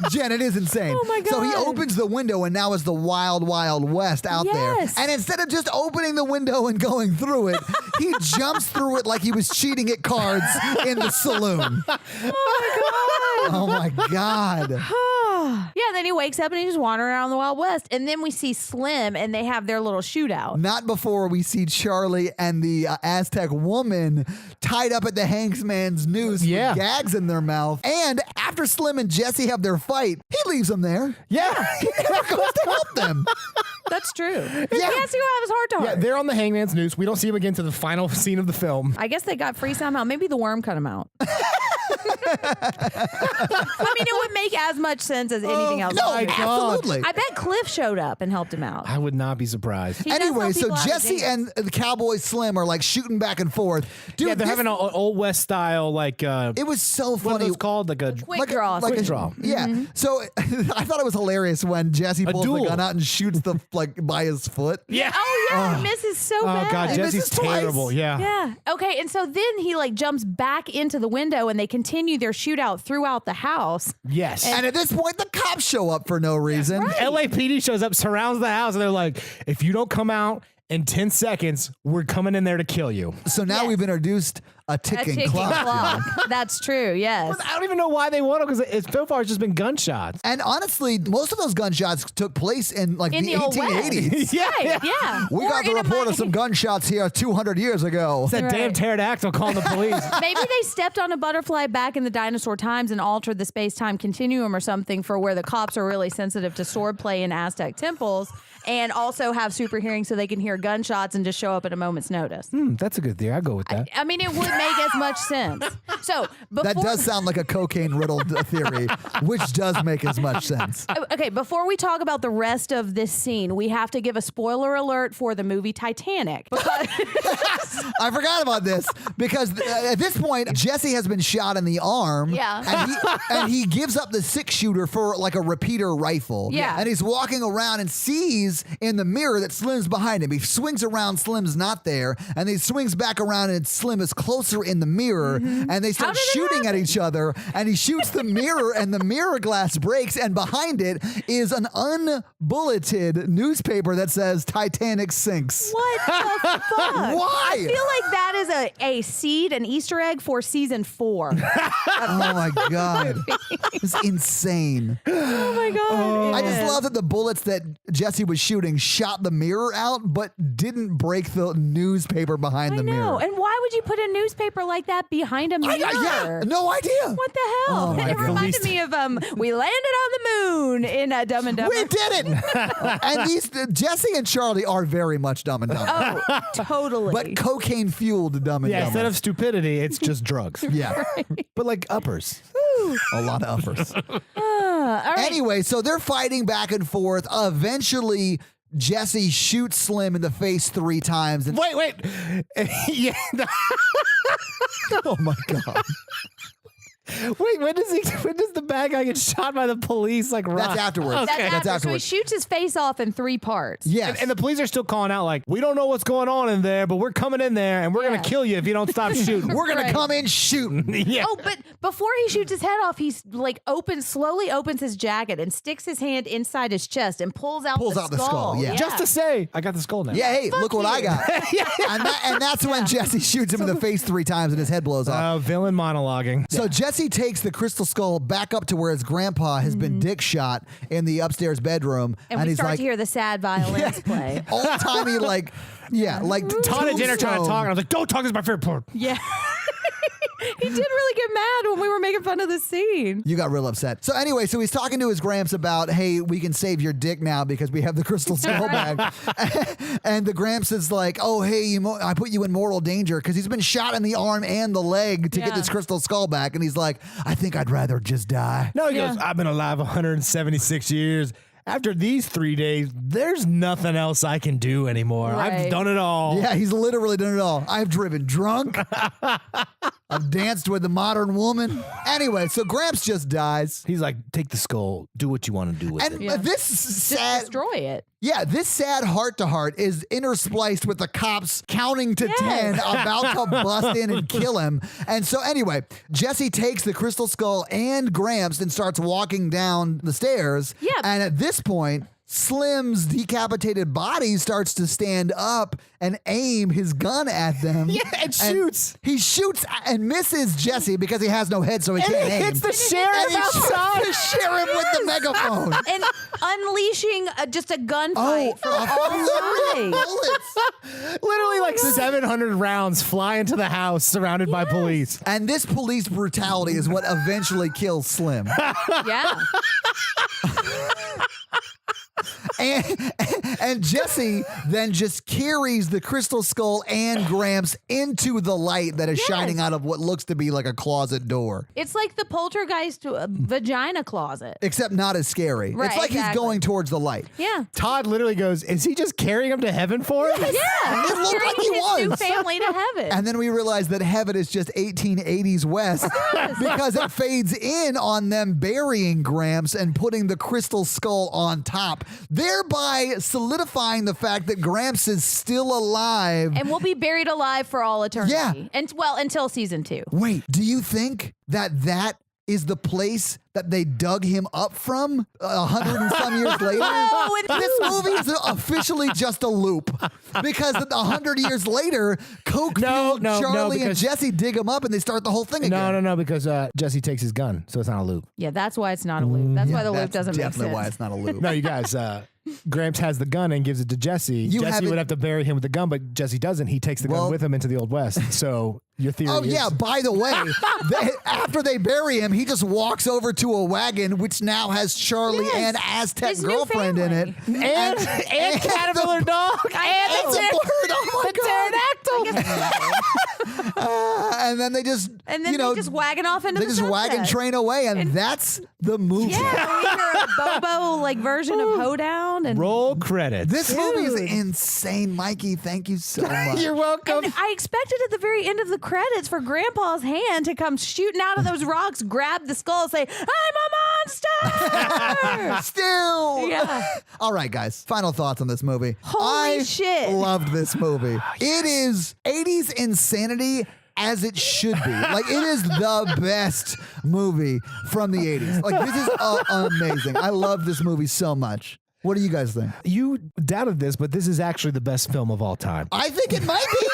Jen, it is insane. Oh my So he God. opens the window, and now it's the wild, wild west out there. Yes. And instead of just opening the window and going through it, he jumps through it like he was cheating at cards in the saloon. Oh my God. Yeah, and then he wakes up and he's just wandering around the Wild West. And then we see Slim and they have their little shootout. Not before we see Charlie and the Aztec woman tied up at the Hanksman's noose Yeah. with gags in their mouth. And after Slim and Jesse have their fight, he leaves them there. Yeah. He never goes to help them. That's true. He has to Yeah. go have his heart to Yeah, heart. they're on the hangman's noose. We don't see him again to the final scene of the film. I guess they got free somehow. Maybe the worm cut him out. mean, it would make as much sense as anything else. No, in the movie. absolutely. I bet Cliff showed up and helped him out. I would not be surprised. He does Anyway, help so people out of Jesse jail. and the Cowboy Slim are like shooting back and forth. Dude, Yeah, they're having an old West style, like, it was so what are funny. those called? Like a Quick draw. Like quick a- draw. Yeah. So I thought it was hilarious when Jesse pulls the duel. gun out and shoots the by his foot. Yeah. Oh yeah, he misses so bad. Oh God, He Jesse's misses twice. terrible. Yeah. Yeah. Okay. And so then he like jumps back into the window and they continue their shootout throughout the house. Yes. And at this point, the cops show up for no reason. LAPD shows up, surrounds the house, and they're like, if you don't come out in 10 seconds, we're coming in there to kill you. So now Yes. we've introduced a A ticking, ticking clock. clock. That's true. Yes. I don't even know why they want to, because so far it's just been gunshots. And honestly, most of those gunshots took place in like In the the old 1880s. West. Yeah. Right, yeah. We Or got the in a report mi- of some gunshots here 200 years ago. It's that damn Right. pterodactyl calling the police. Maybe they stepped on a butterfly back in the dinosaur times and altered the space-time continuum or something for where the cops are really sensitive to swordplay in Aztec temples and also have super hearing so they can hear gunshots and just show up at a moment's notice. That's a good theory. I'll go with that. I mean, it would make as much sense. So before, That does sound like a cocaine riddled theory, which does make as much sense. Okay, before we talk about the rest of this scene, we have to give a spoiler alert for the movie Titanic. I forgot about this because at this point, Jesse has been shot in the arm. Yeah. And he gives up the 6-shooter for like a repeater rifle. Yeah. And he's walking around and sees in the mirror that Slim's behind him. He swings around, Slim's not there. And he swings back around and Slim is closer in the mirror. And they start did it shooting at each other. And he shoots the mirror and the mirror glass breaks. And behind it is an unbulleted newspaper that says Titanic sinks. What the fuck? Why? I feel like that is a seed, an Easter egg for season 4. Oh my God. It's insane. Oh my god! I just love that the bullets that Jesse was shooting shot the mirror out, but didn't break the newspaper behind I the know. mirror. And why would you put a newspaper like that behind a mirror? Yeah, no idea. What the hell? Oh my it God. reminded me of we landed on the moon in Dumb and Dumber. We did it. And these Jesse and Charlie are very much Dumb and Dumber, Oh, totally. but cocaine fueled Dumb and Yeah, Dumber. instead of stupidity, it's just drugs. Yeah, But like uppers. a lot of uppers. all right. Anyway, so they're fighting back and forth. Eventually, Jesse shoots Slim in the face 3 times. And Wait. Yeah. oh my God. Wait, when does the bad guy get shot by the police? Like, That's right? afterwards. That's That's after. So he afterwards. shoots his face off in 3 parts. Yes. And the police are still calling out, like, we don't know what's going on in there, but we're coming in there and we're Yeah. going to kill you if you don't stop shooting. We're going Right. to come in shooting. Yeah. Oh, but before he shoots his head off, he's like slowly opens his jacket and sticks his hand inside his chest and pulls out the skull. yeah. Just to say, I got the skull now. Yeah, hey, look what I you. got. And that's when Jesse shoots him in the face 3 times and his head blows off. Villain monologuing. So Jesse takes the crystal skull back up to where his grandpa has been dick shot in the upstairs bedroom. And we he's start like, to hear the sad violins play. old timey, like Todd and Jen are trying to talk, and I was like, don't talk, this is my favorite part. Yeah. He did really get mad when we were making fun of the scene. You got real upset. So anyway, so he's talking to his gramps about, hey, we can save your dick now because we have the crystal skull back. And the gramps is like, oh, hey, I put you in mortal danger because he's been shot in the arm and the leg to get Yeah. this crystal skull back. And he's like, I think I'd rather just die. No, he Yeah. goes, I've been alive 176 years. After these 3 days, there's nothing else I can do anymore. I've Right. done it all. Yeah, he's literally done it all. I've driven drunk. I've danced with the modern woman. Anyway, so Gramps just dies. He's like, take the skull, do what you want to do with And it. Yeah. this Just sad, destroy it. yeah, this sad heart-to-heart is interspliced with the cops counting to 10, about to bust in and kill him. And so anyway, Jesse takes the crystal skull and Gramps and starts walking down the stairs. Yeah. And at this point, Slim's decapitated body starts to stand up and aim his gun at them. Yeah, and shoots. He shoots and misses Jesse because he has no head, so he And can't it aim. hits the And sheriff he shoots outside. the sheriff with the megaphone. And unleashing just a gunfight from all flurry of sides. bullets. Literally like 700 rounds fly into the house surrounded by police. And this police brutality is what eventually kills Slim. Yeah. And Jesse then just carries the crystal skull and Gramps into the light that is shining out of what looks to be like a closet door. It's like the poltergeist vagina closet. Except not as scary. Right, it's like he's exactly. going towards the light. Yeah. Todd literally goes, is he just carrying him to heaven for him? Yeah. It looked like he his new was. family to heaven. And then we realize that heaven is just 1880s West because it fades in on them burying Gramps and putting the crystal skull on top, thereby solidifying the fact that Gramps is still alive. And we'll be buried alive for all eternity. Yeah. And well, until season 2. Wait, do you think that is the place that they dug him up from 100 and some years later? Oh, This movie is officially just a loop because 100 years later, Coke fueled Charlie and because- Jesse dig him up and they start the whole thing again. No, because Jesse takes his gun, so it's not a loop. Yeah, that's why it's not a loop. That's why the loop That's doesn't make definitely sense. why it's not a loop. No, you guys, Gramps has the gun and gives it to Jesse. Jesse haven't- would have to bury him with the gun, but Jesse doesn't. He takes the gun with him into the Old West. So your theory Oh is... yeah, by the way, after they bury him, he just walks over to a wagon which now has Charlie Yes, and Aztec his new girlfriend in it. family. And caterpillar dog. And the bird. Oh my God. And then they just, And then you know, they just wagon off into they the just wagon sunset. train away, and that's the movie. Yeah, we hear a Bobo like version of Hoedown, and Roll credits. This movie is Dude. insane, Mikey. Thank you so much. You're welcome. And I expected at the very end of the credits for Grandpa's hand to come shooting out of those rocks, grab the skull, and say, "I'm a monster!" Still. Yeah. All right, guys. Final thoughts on this movie. Holy I shit. loved this movie. It is 80s insanity as it should be. Like, it is the best movie from the 80s. Like, this is amazing. I love this movie so much. What do you guys think? You doubted this, but this is actually the best film of all time. I think it might be.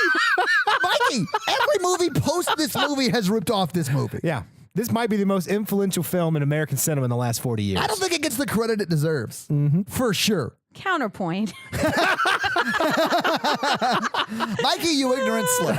Mikey, every movie post this movie has ripped off this movie. Yeah. This might be the most influential film in American cinema in the last 40 years. I don't think it gets the credit it deserves. For sure. Counterpoint. Mikey, you ignorant slut.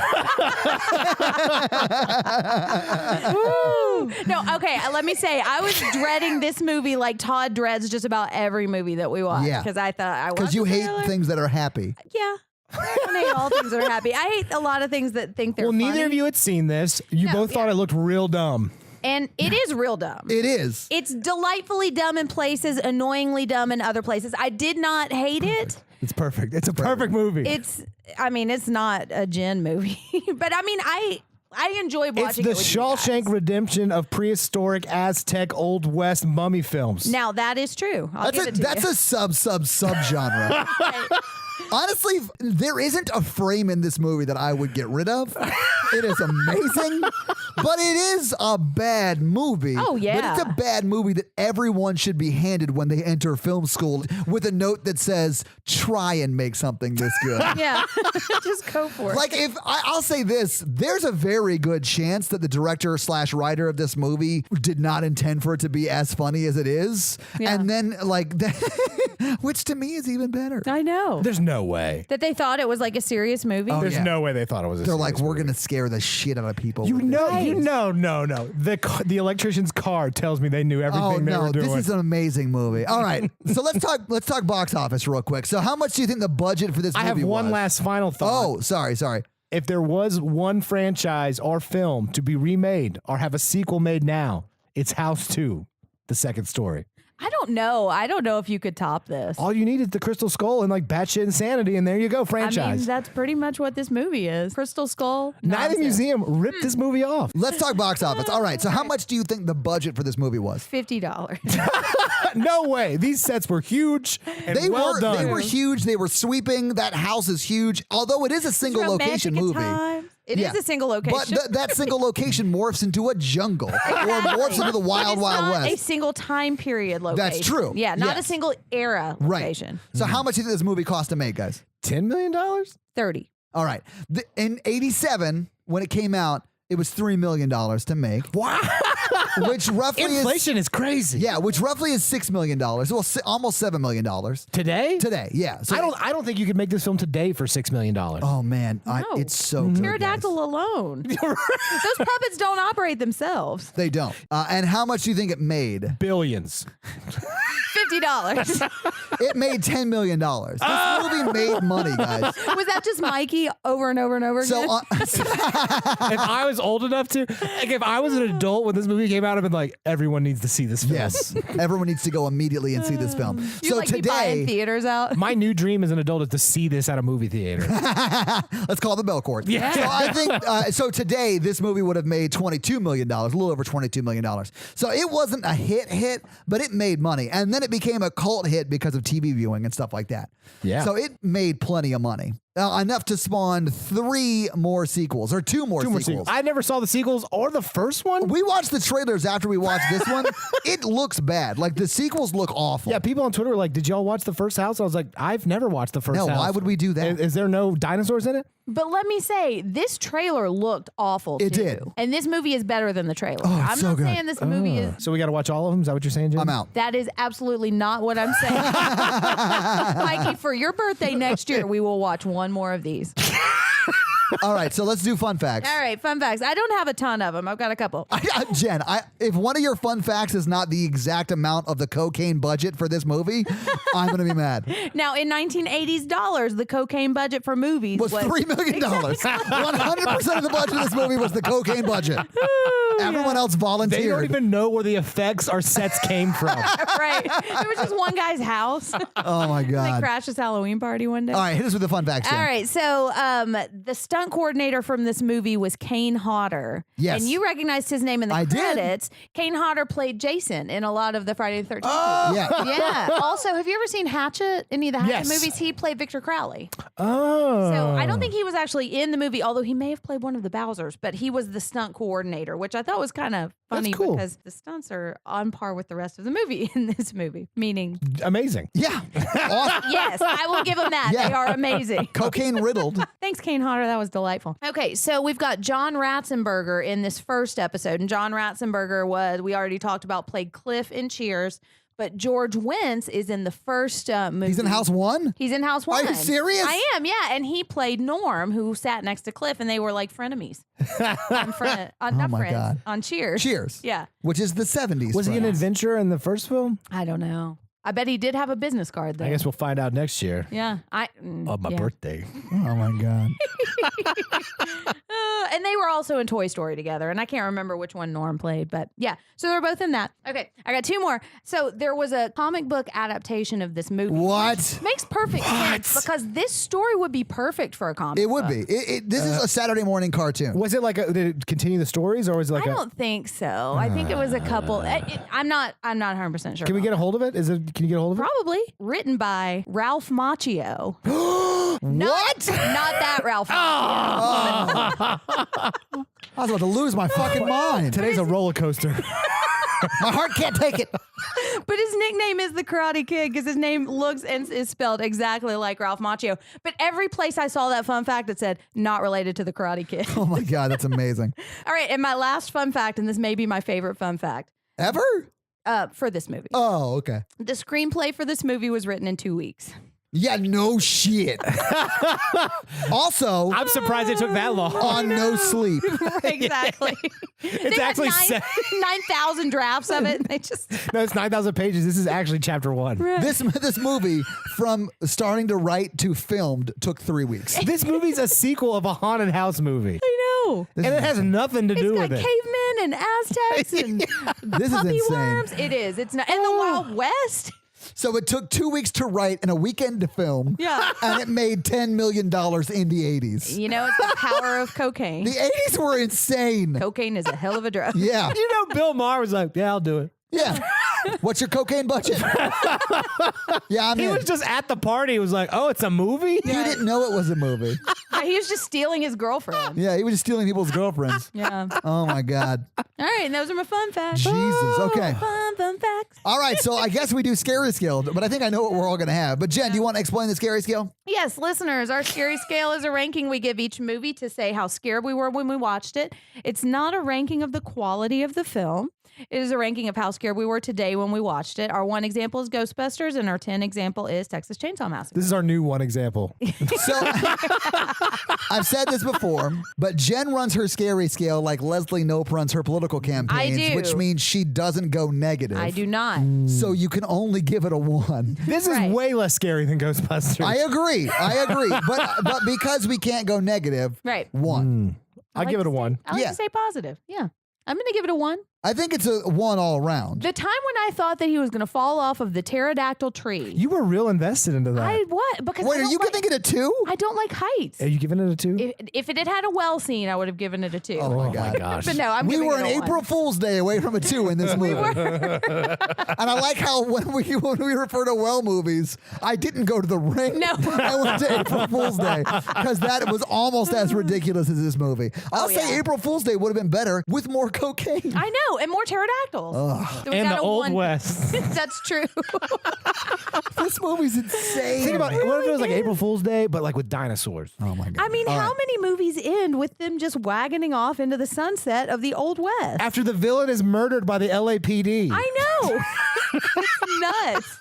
No, okay. Let me say, I was dreading this movie like Todd dreads just about every movie that we watch. Yeah. Because I thought I watched Because you the hate trailer. things that are happy. Yeah. I don't hate all things that are happy. I hate a lot of things that think they're Well, neither funny. of you had seen this. You No, both thought yeah. it looked real dumb. And it is real dumb. It is. It's delightfully dumb in places, annoyingly dumb in other places. I did not hate it. It's perfect. It's a perfect movie. It's not a Jen movie, but I mean, I enjoy watching It's it the with you guys. Shawshank Redemption of prehistoric Aztec Old West mummy films. Now that is true. I'll give it to That's you. a sub genre. Honestly, there isn't a frame in this movie that I would get rid of. It is amazing, but it is a bad movie. Oh, yeah. But it's a bad movie that everyone should be handed when they enter film school with a note that says, try and make something this good. Yeah, just go for it. Like, if I'll say this, there's a very good chance that the director / writer of this movie did not intend for it to be as funny as it is. Yeah. And then, like, which to me is even better. I know There's no way. that they thought it was like a serious movie. There's yeah. no way they thought it was a They're like, serious we're movie. going to scare the shit out of people. You with this. know, no. The electrician's car tells me they knew everything Oh they no, were doing. this is an amazing movie. All right, so let's talk box office real quick. So how much do you think the budget for this movie I have one was? last final thought. Oh, sorry. If there was one franchise or film to be remade or have a sequel made now, it's House 2, the second story. I don't know. I don't know if you could top this. All you need is the Crystal Skull and like batshit insanity, and there you go, I franchise. mean, that's pretty much what this movie is. Crystal Skull. Night at nonsense. Museum ripped this movie off. Let's talk box office. All right, so how much do you think the budget for this movie was? $50. No way. These sets were huge and They well were done. they were huge. They were sweeping. That house is huge. Although it is a single location Romantic at movie. times. It is Yeah. a single location. But that single location morphs into a jungle or morphs into the wild, It's wild not a west. single time period location. That's true. Yeah, not a Yes. single era Right. location. So how much do you think this movie cost to make, guys? $10 million? 30. All right. In 87, when it came out, it was $3 million to make. Wow. Which roughly Inflation is crazy. Yeah, which roughly is $6 million. Well, almost $7 million. Today? Today, yeah. So I don't think you could make this film today for $6 million. Oh, man. No. It's so good. Pterodactyl guys. alone. Those puppets don't operate themselves. They don't. And how much do you think it made? Billions. $50. It made $10 million. This movie made money, guys. Was that just Mikey over and over and over again? So If I was old enough to, like, if I was an adult when this movie came out, I'd been like, everyone needs to see this film. yes, everyone needs to go immediately and see this film. you So like be buying theaters out. My new dream as an adult is to see this at a movie theater. let's call the bell court. Yeah. So I think so. Today, this movie would have made $22 million, a little over $22 million. So it wasn't a hit, but it made money, and then it became a cult hit because of TV viewing and stuff like that. Yeah. So it made plenty of money. Enough to spawn 3 more sequels or 2 more sequels. I never saw the sequels or the first one. We watched the trailers after we watched this one. It looks bad. Like the sequels look awful. Yeah, people on Twitter were like, "Did y'all watch the first House?" I was like, "I've never watched the first No, House." why would we do that? Is there no dinosaurs in it? But let me say, this trailer looked awful. It too. did. And this movie is better than the trailer. Oh, it's I'm so not good. saying this movie is. So we got to watch all of them. Is that what you're saying, Jim? I'm out. That is absolutely not what I'm saying. Mikey, for your birthday next year, we will watch one more of these. All right, so let's do fun facts. All right, fun facts. I don't have a ton of them. I've got a couple. Jen, if one of your fun facts is not the exact amount of the cocaine budget for this movie, I'm going to be mad. Now, in 1980s dollars, the cocaine budget for movies Was $3 million. 100% of the budget of this movie was the cocaine budget. Everyone else They volunteered. don't even know where the effects or sets came from. Right. It was just one guy's house. Oh my They God. crashed his Halloween party one day. All right, hit us with the fun facts, Jen. All right, so the stunt coordinator from this movie was Kane Hodder. Yes. And you recognized his name in the I did. credits. Kane Hodder played Jason in a lot of the Friday the 13th movies. Yeah. Yeah. Also, have you ever seen Hatchet? Any of the Hatchet Yes. movies? He played Victor Crowley. Oh. So I don't think he was actually in the movie, although he may have played one of the Bowsers, but he was the stunt coordinator, which I thought was kind of funny cool. because the stunts are on par with the rest of the movie in this movie. Meaning, Amazing. Yeah. Awesome. yes, I will give them that. Yeah. They are amazing. Cocaine riddled. Thanks, Kane Hodder. That was delightful. Okay, so we've got John Ratzenberger in this first episode. And John Ratzenberger we already talked about, played Cliff in Cheers. But George Wentz is in the first movie. He's in House 1? He's in House 1. Are you serious? I am, yeah. And he played Norm, who sat next to Cliff, and they were like frenemies. Not my friends, God. on Cheers. Cheers. Yeah. Which is the 70s. Was he an friends. adventurer in the first film? I don't know. I bet he did have a business card, though. I guess we'll find out next year. Yeah. On my yeah. birthday. Oh my God. And they were also in Toy Story together, and I can't remember which one Norm played, but yeah. So they're both in that. Okay, I got 2 more. So there was a comic book adaptation of this movie. What? Makes perfect sense because this story would be perfect for a comic It would book. be. This is a Saturday morning cartoon. Was it like did it continue the stories or was it like I don't think so. I think it was a couple. I'm not 100% sure. Can we get a hold of it? Can you get a hold of it? Probably written by Ralph Macchio. What? Not that Ralph Macchio. I was about to lose my fucking mind. Today's a roller coaster. My heart can't take it. But his nickname is the Karate Kid because his name looks and is spelled exactly like Ralph Macchio. But every place I saw that fun fact, it said not related to the Karate Kid. Oh my God, that's amazing. All right, and my last fun fact, and this may be my favorite fun fact Ever? for this movie. Oh, okay. The screenplay for this movie was written in 2 weeks. Yeah, no shit. Also, I'm surprised it took that long. on no sleep. Exactly. It's actually 9,000 drafts of it. They just No, it's 9,000 pages. This is actually chapter 1. This movie, from starting to write to filmed, took 3 weeks. This movie's a sequel of a haunted house movie. I know. And it has nothing to do It's got with it. cavemen and Aztecs and This is puppy insane. worms. It is. It's not. And the Wild West. So it took 2 weeks to write and a weekend to film. Yeah. And it made $10 million in the 80s. You know, it's the power of cocaine. The 80s were insane. Cocaine is a hell of a drug. Yeah. You know, Bill Maher was like, yeah, I'll do it. Yeah. What's your cocaine budget? Yeah, I'm He in. was just at the party. He was like, oh, it's a movie? He didn't know it was a movie. He was just stealing his girlfriend. Yeah, he was just stealing people's girlfriends. Yeah. Oh my God. All right, and those are my fun facts. Jesus. Okay. Fun facts. All right, so I guess we do scary scale, but I think I know what we're all going to have. But Jen, do you want to explain the scary scale? Yes, listeners, our scary scale is a ranking we give each movie to say how scared we were when we watched it. It's not a ranking of the quality of the film. It is a ranking of how scared we were today when we watched it. Our 1 example is Ghostbusters, and our 10 example is Texas Chainsaw Massacre. This is our new 1 example. So I've said this before, but Jen runs her scary scale like Leslie Knope runs her political campaigns, do. which means she doesn't go negative. I do not. So you can only give it a 1. This is Right. way less scary than Ghostbusters. I agree. But because we can't go negative, Right. 1. I'll give it a 1. I like Yeah. to say positive. Yeah. I'm going to give it a 1. I think it's a 1 all around. The time when I thought that he was going to fall off of the pterodactyl tree. You were real invested into that. What? Because Wait, I are don't you like, giving it a 2? I don't like heights. Are you giving it a 2? If it had had a well scene, I would have given it a 2. Oh my God. gosh. But no, I'm We giving were it an a 1. April Fool's Day away from a 2 in this movie. And I like how when we refer to well movies, I didn't go to the ring. No. I went to April Fool's Day because that was almost as ridiculous as this movie. I'll say yeah. April Fool's Day would have been better with more cocaine. I know, and more pterodactyls. So we And got the a Old 1. West. That's true. This movie's insane. Think about it. What if it was like April Fool's Day, but like with dinosaurs? Oh my God. I mean, All how right. many movies end with them just wagoning off into the sunset of the Old West? After the villain is murdered by the LAPD. I know. It's nuts.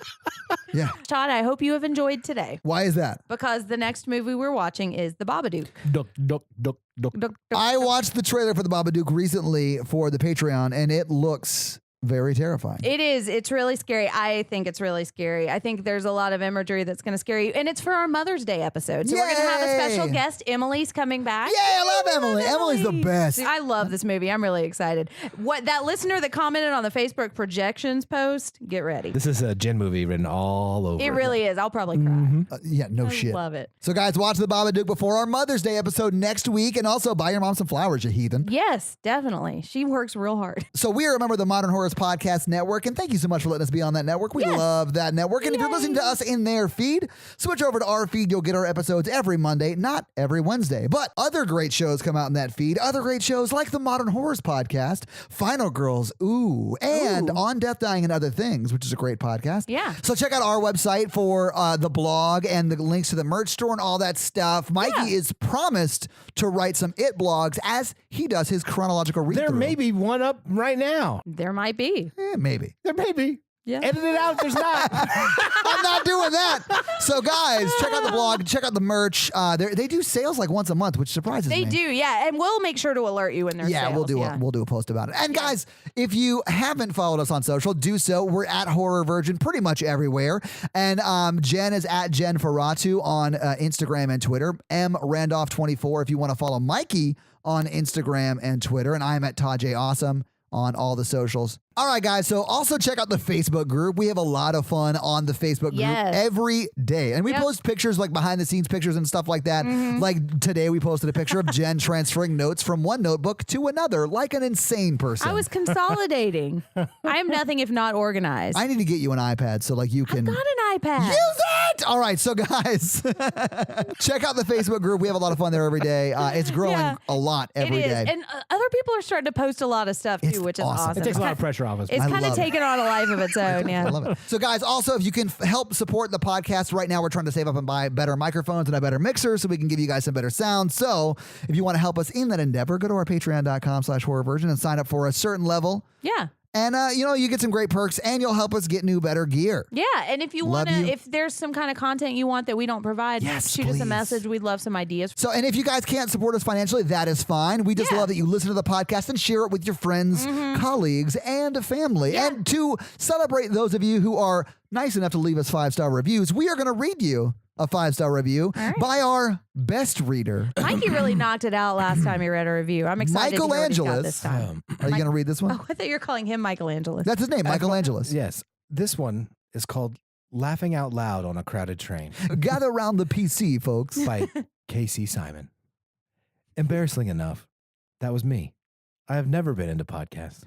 Yeah. Todd, I hope you have enjoyed today Why is that? because the next movie we're watching is The Babadook. Duck, duck, duck, duck. Duck, duck, I duck. watched the trailer for the Babadook recently for the Patreon, and it looks very terrifying. It is. It's really scary. I think it's really scary. I think there's a lot of imagery that's going to scare you. And it's for our Mother's Day episode. So we're going to have a special Yay! guest. Emily's coming back. Yay, I love Emily. Emily's the best. I love this movie. I'm really excited. What that listener that commented on the Facebook projections post, get ready. This is a Jen movie written all over. It really is. I'll probably cry. Yeah, no I shit. love it. So, guys, watch the Babadook before our Mother's Day episode next week, and also buy your mom some flowers, you heathen. Yes, definitely. She works real hard. So, we are a member of the Modern Horrors Podcast Network, and thank you so much for letting us be on that network. We Yes. love that network. And if you're listening to us in their feed, switch over to our feed. You'll get our episodes every Monday, not every Wednesday. But other great shows come out in that feed. Other great shows like the Modern Horrors Podcast, Final Girls, and On Death, Dying, and Other Things, which is a great podcast. Yeah. So check out our website for the blog and the links to the merch store and all that stuff. Mikey is promised to write some It blogs as he does his chronological read-through. There may be one up right now. There might be. Maybe. There may be. Yeah. Edit it out. There's not. I'm not doing that. So, guys, check out the blog, check out the merch. They do sales like once a month, which surprises me. They do, yeah. And we'll make sure to alert you when there's Yeah, sales. we'll do a post about it. And guys, if you haven't followed us on social, do so. We're at Horror Virgin pretty much everywhere. And Jen is at Jen Ferratu on Instagram and Twitter. M Randolph24 if you want to follow Mikey on Instagram and Twitter. And I'm at Todd J Awesome on all the socials. All right, guys. So also check out the Facebook group. We have a lot of fun on the Facebook group every day. And we post pictures like behind the scenes pictures and stuff like that. Like today we posted a picture of Jen transferring notes from one notebook to another like an insane person. I was consolidating. I am nothing if not organized. I need to get you an iPad so like you can Got an iPad. use it. All right, so guys, check out the Facebook group. We have a lot of fun there every day. It's growing a lot every it is. day. And other people are starting to post a lot of stuff too, It's which is awesome. awesome. It takes a lot of pressure off us. It's I kind of love it. taken on a life of its own. Yeah. I love it. So, guys, also, if you can help support the podcast right now, we're trying to save up and buy better microphones and a better mixer so we can give you guys some better sound. So, if you want to help us in that endeavor, go to our patreon.com/horrorversion and sign up for a certain level. Yeah. And, you get some great perks and you'll help us get new, better gear. Yeah. And if you Love want to, you. if there's some kind of content you want that we don't provide, Yes, shoot us please. a message. We'd love some ideas. So, and if you guys can't support us financially, that is fine. We just Yeah. love that you listen to the podcast and share it with your friends, colleagues, and family. Yeah. And to celebrate those of you who are nice enough to leave us 5-star reviews, we are going to read you a 5-star review by our best reader, Mikey really knocked it out last time he read a review. I'm excited to hear what he's got Michelangelos. this time. Are you going to read this one? Oh, I thought you were calling him Michelangelo. That's his name, Michelangelos. Yes. This one is called Laughing Out Loud on a Crowded Train Gather around the PC, folks. by Casey Simon. Embarrassing enough, that was me. I have never been into podcasts,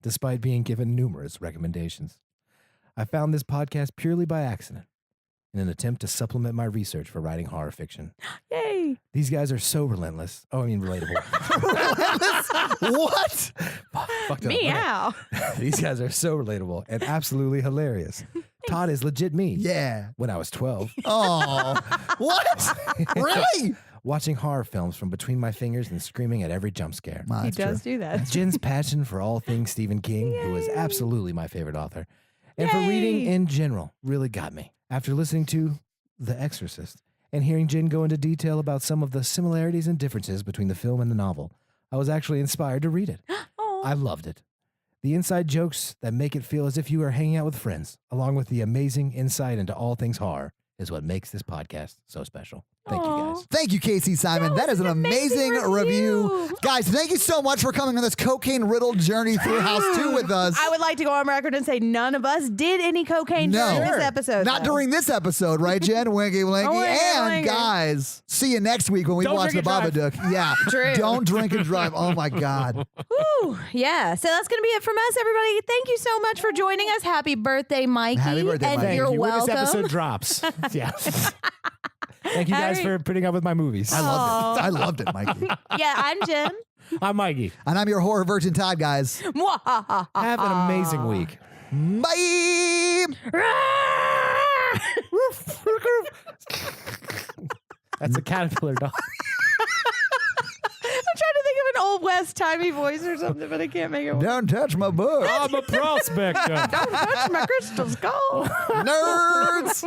despite being given numerous recommendations. I found this podcast purely by accident in an attempt to supplement my research for writing horror fiction. Yay. These guys are so relentless. Oh, I mean, relatable. What? Fucked up. Meow. These guys are so relatable and absolutely hilarious. Todd is legit me. Yeah. When I was 12. Oh, what? Really? watching horror films from between my fingers and screaming at every jump scare. Well, He that's does true. do that. Jen's passion for all things Stephen King, who is absolutely my favorite author, and for reading Yay. in general really got me. After listening to The Exorcist and hearing Jen go into detail about some of the similarities and differences between the film and the novel, I was actually inspired to read it. Oh. I loved it. The inside jokes that make it feel as if you are hanging out with friends, along with the amazing insight into all things horror, is what makes this podcast so special. Thank you, Aw. guys. Thank you, Casey Simon. That is an amazing review. Guys, thank you so much for coming on this cocaine-riddled journey through House 2 with us. I would like to go on record and say none of us did any cocaine during this episode. Not though. during this episode, right, Jen? Winky Winky. Winky And Winky. guys, see you next week when we Don't watch the drink and drive. Babadook. Yeah. True. Don't drink and drive. Oh, my God. Whew, yeah. So that's going to be it from us, everybody. Thank you so much for joining us. Happy birthday, Mikey. Happy birthday, and Mikey. you're Thank you. When welcome. this episode drops. Yeah. Thank you guys Harry- for putting up with my movies. I loved it. I loved it, Mikey. Yeah, I'm Jen. I'm Mikey. And I'm your horror virgin Todd, guys. Have an amazing week. Bye. That's a caterpillar dog. I'm trying to think of an old West timey voice or something, but I can't make it work. Don't touch my book. I'm a prospector. Don't touch my crystal skull. Nerds.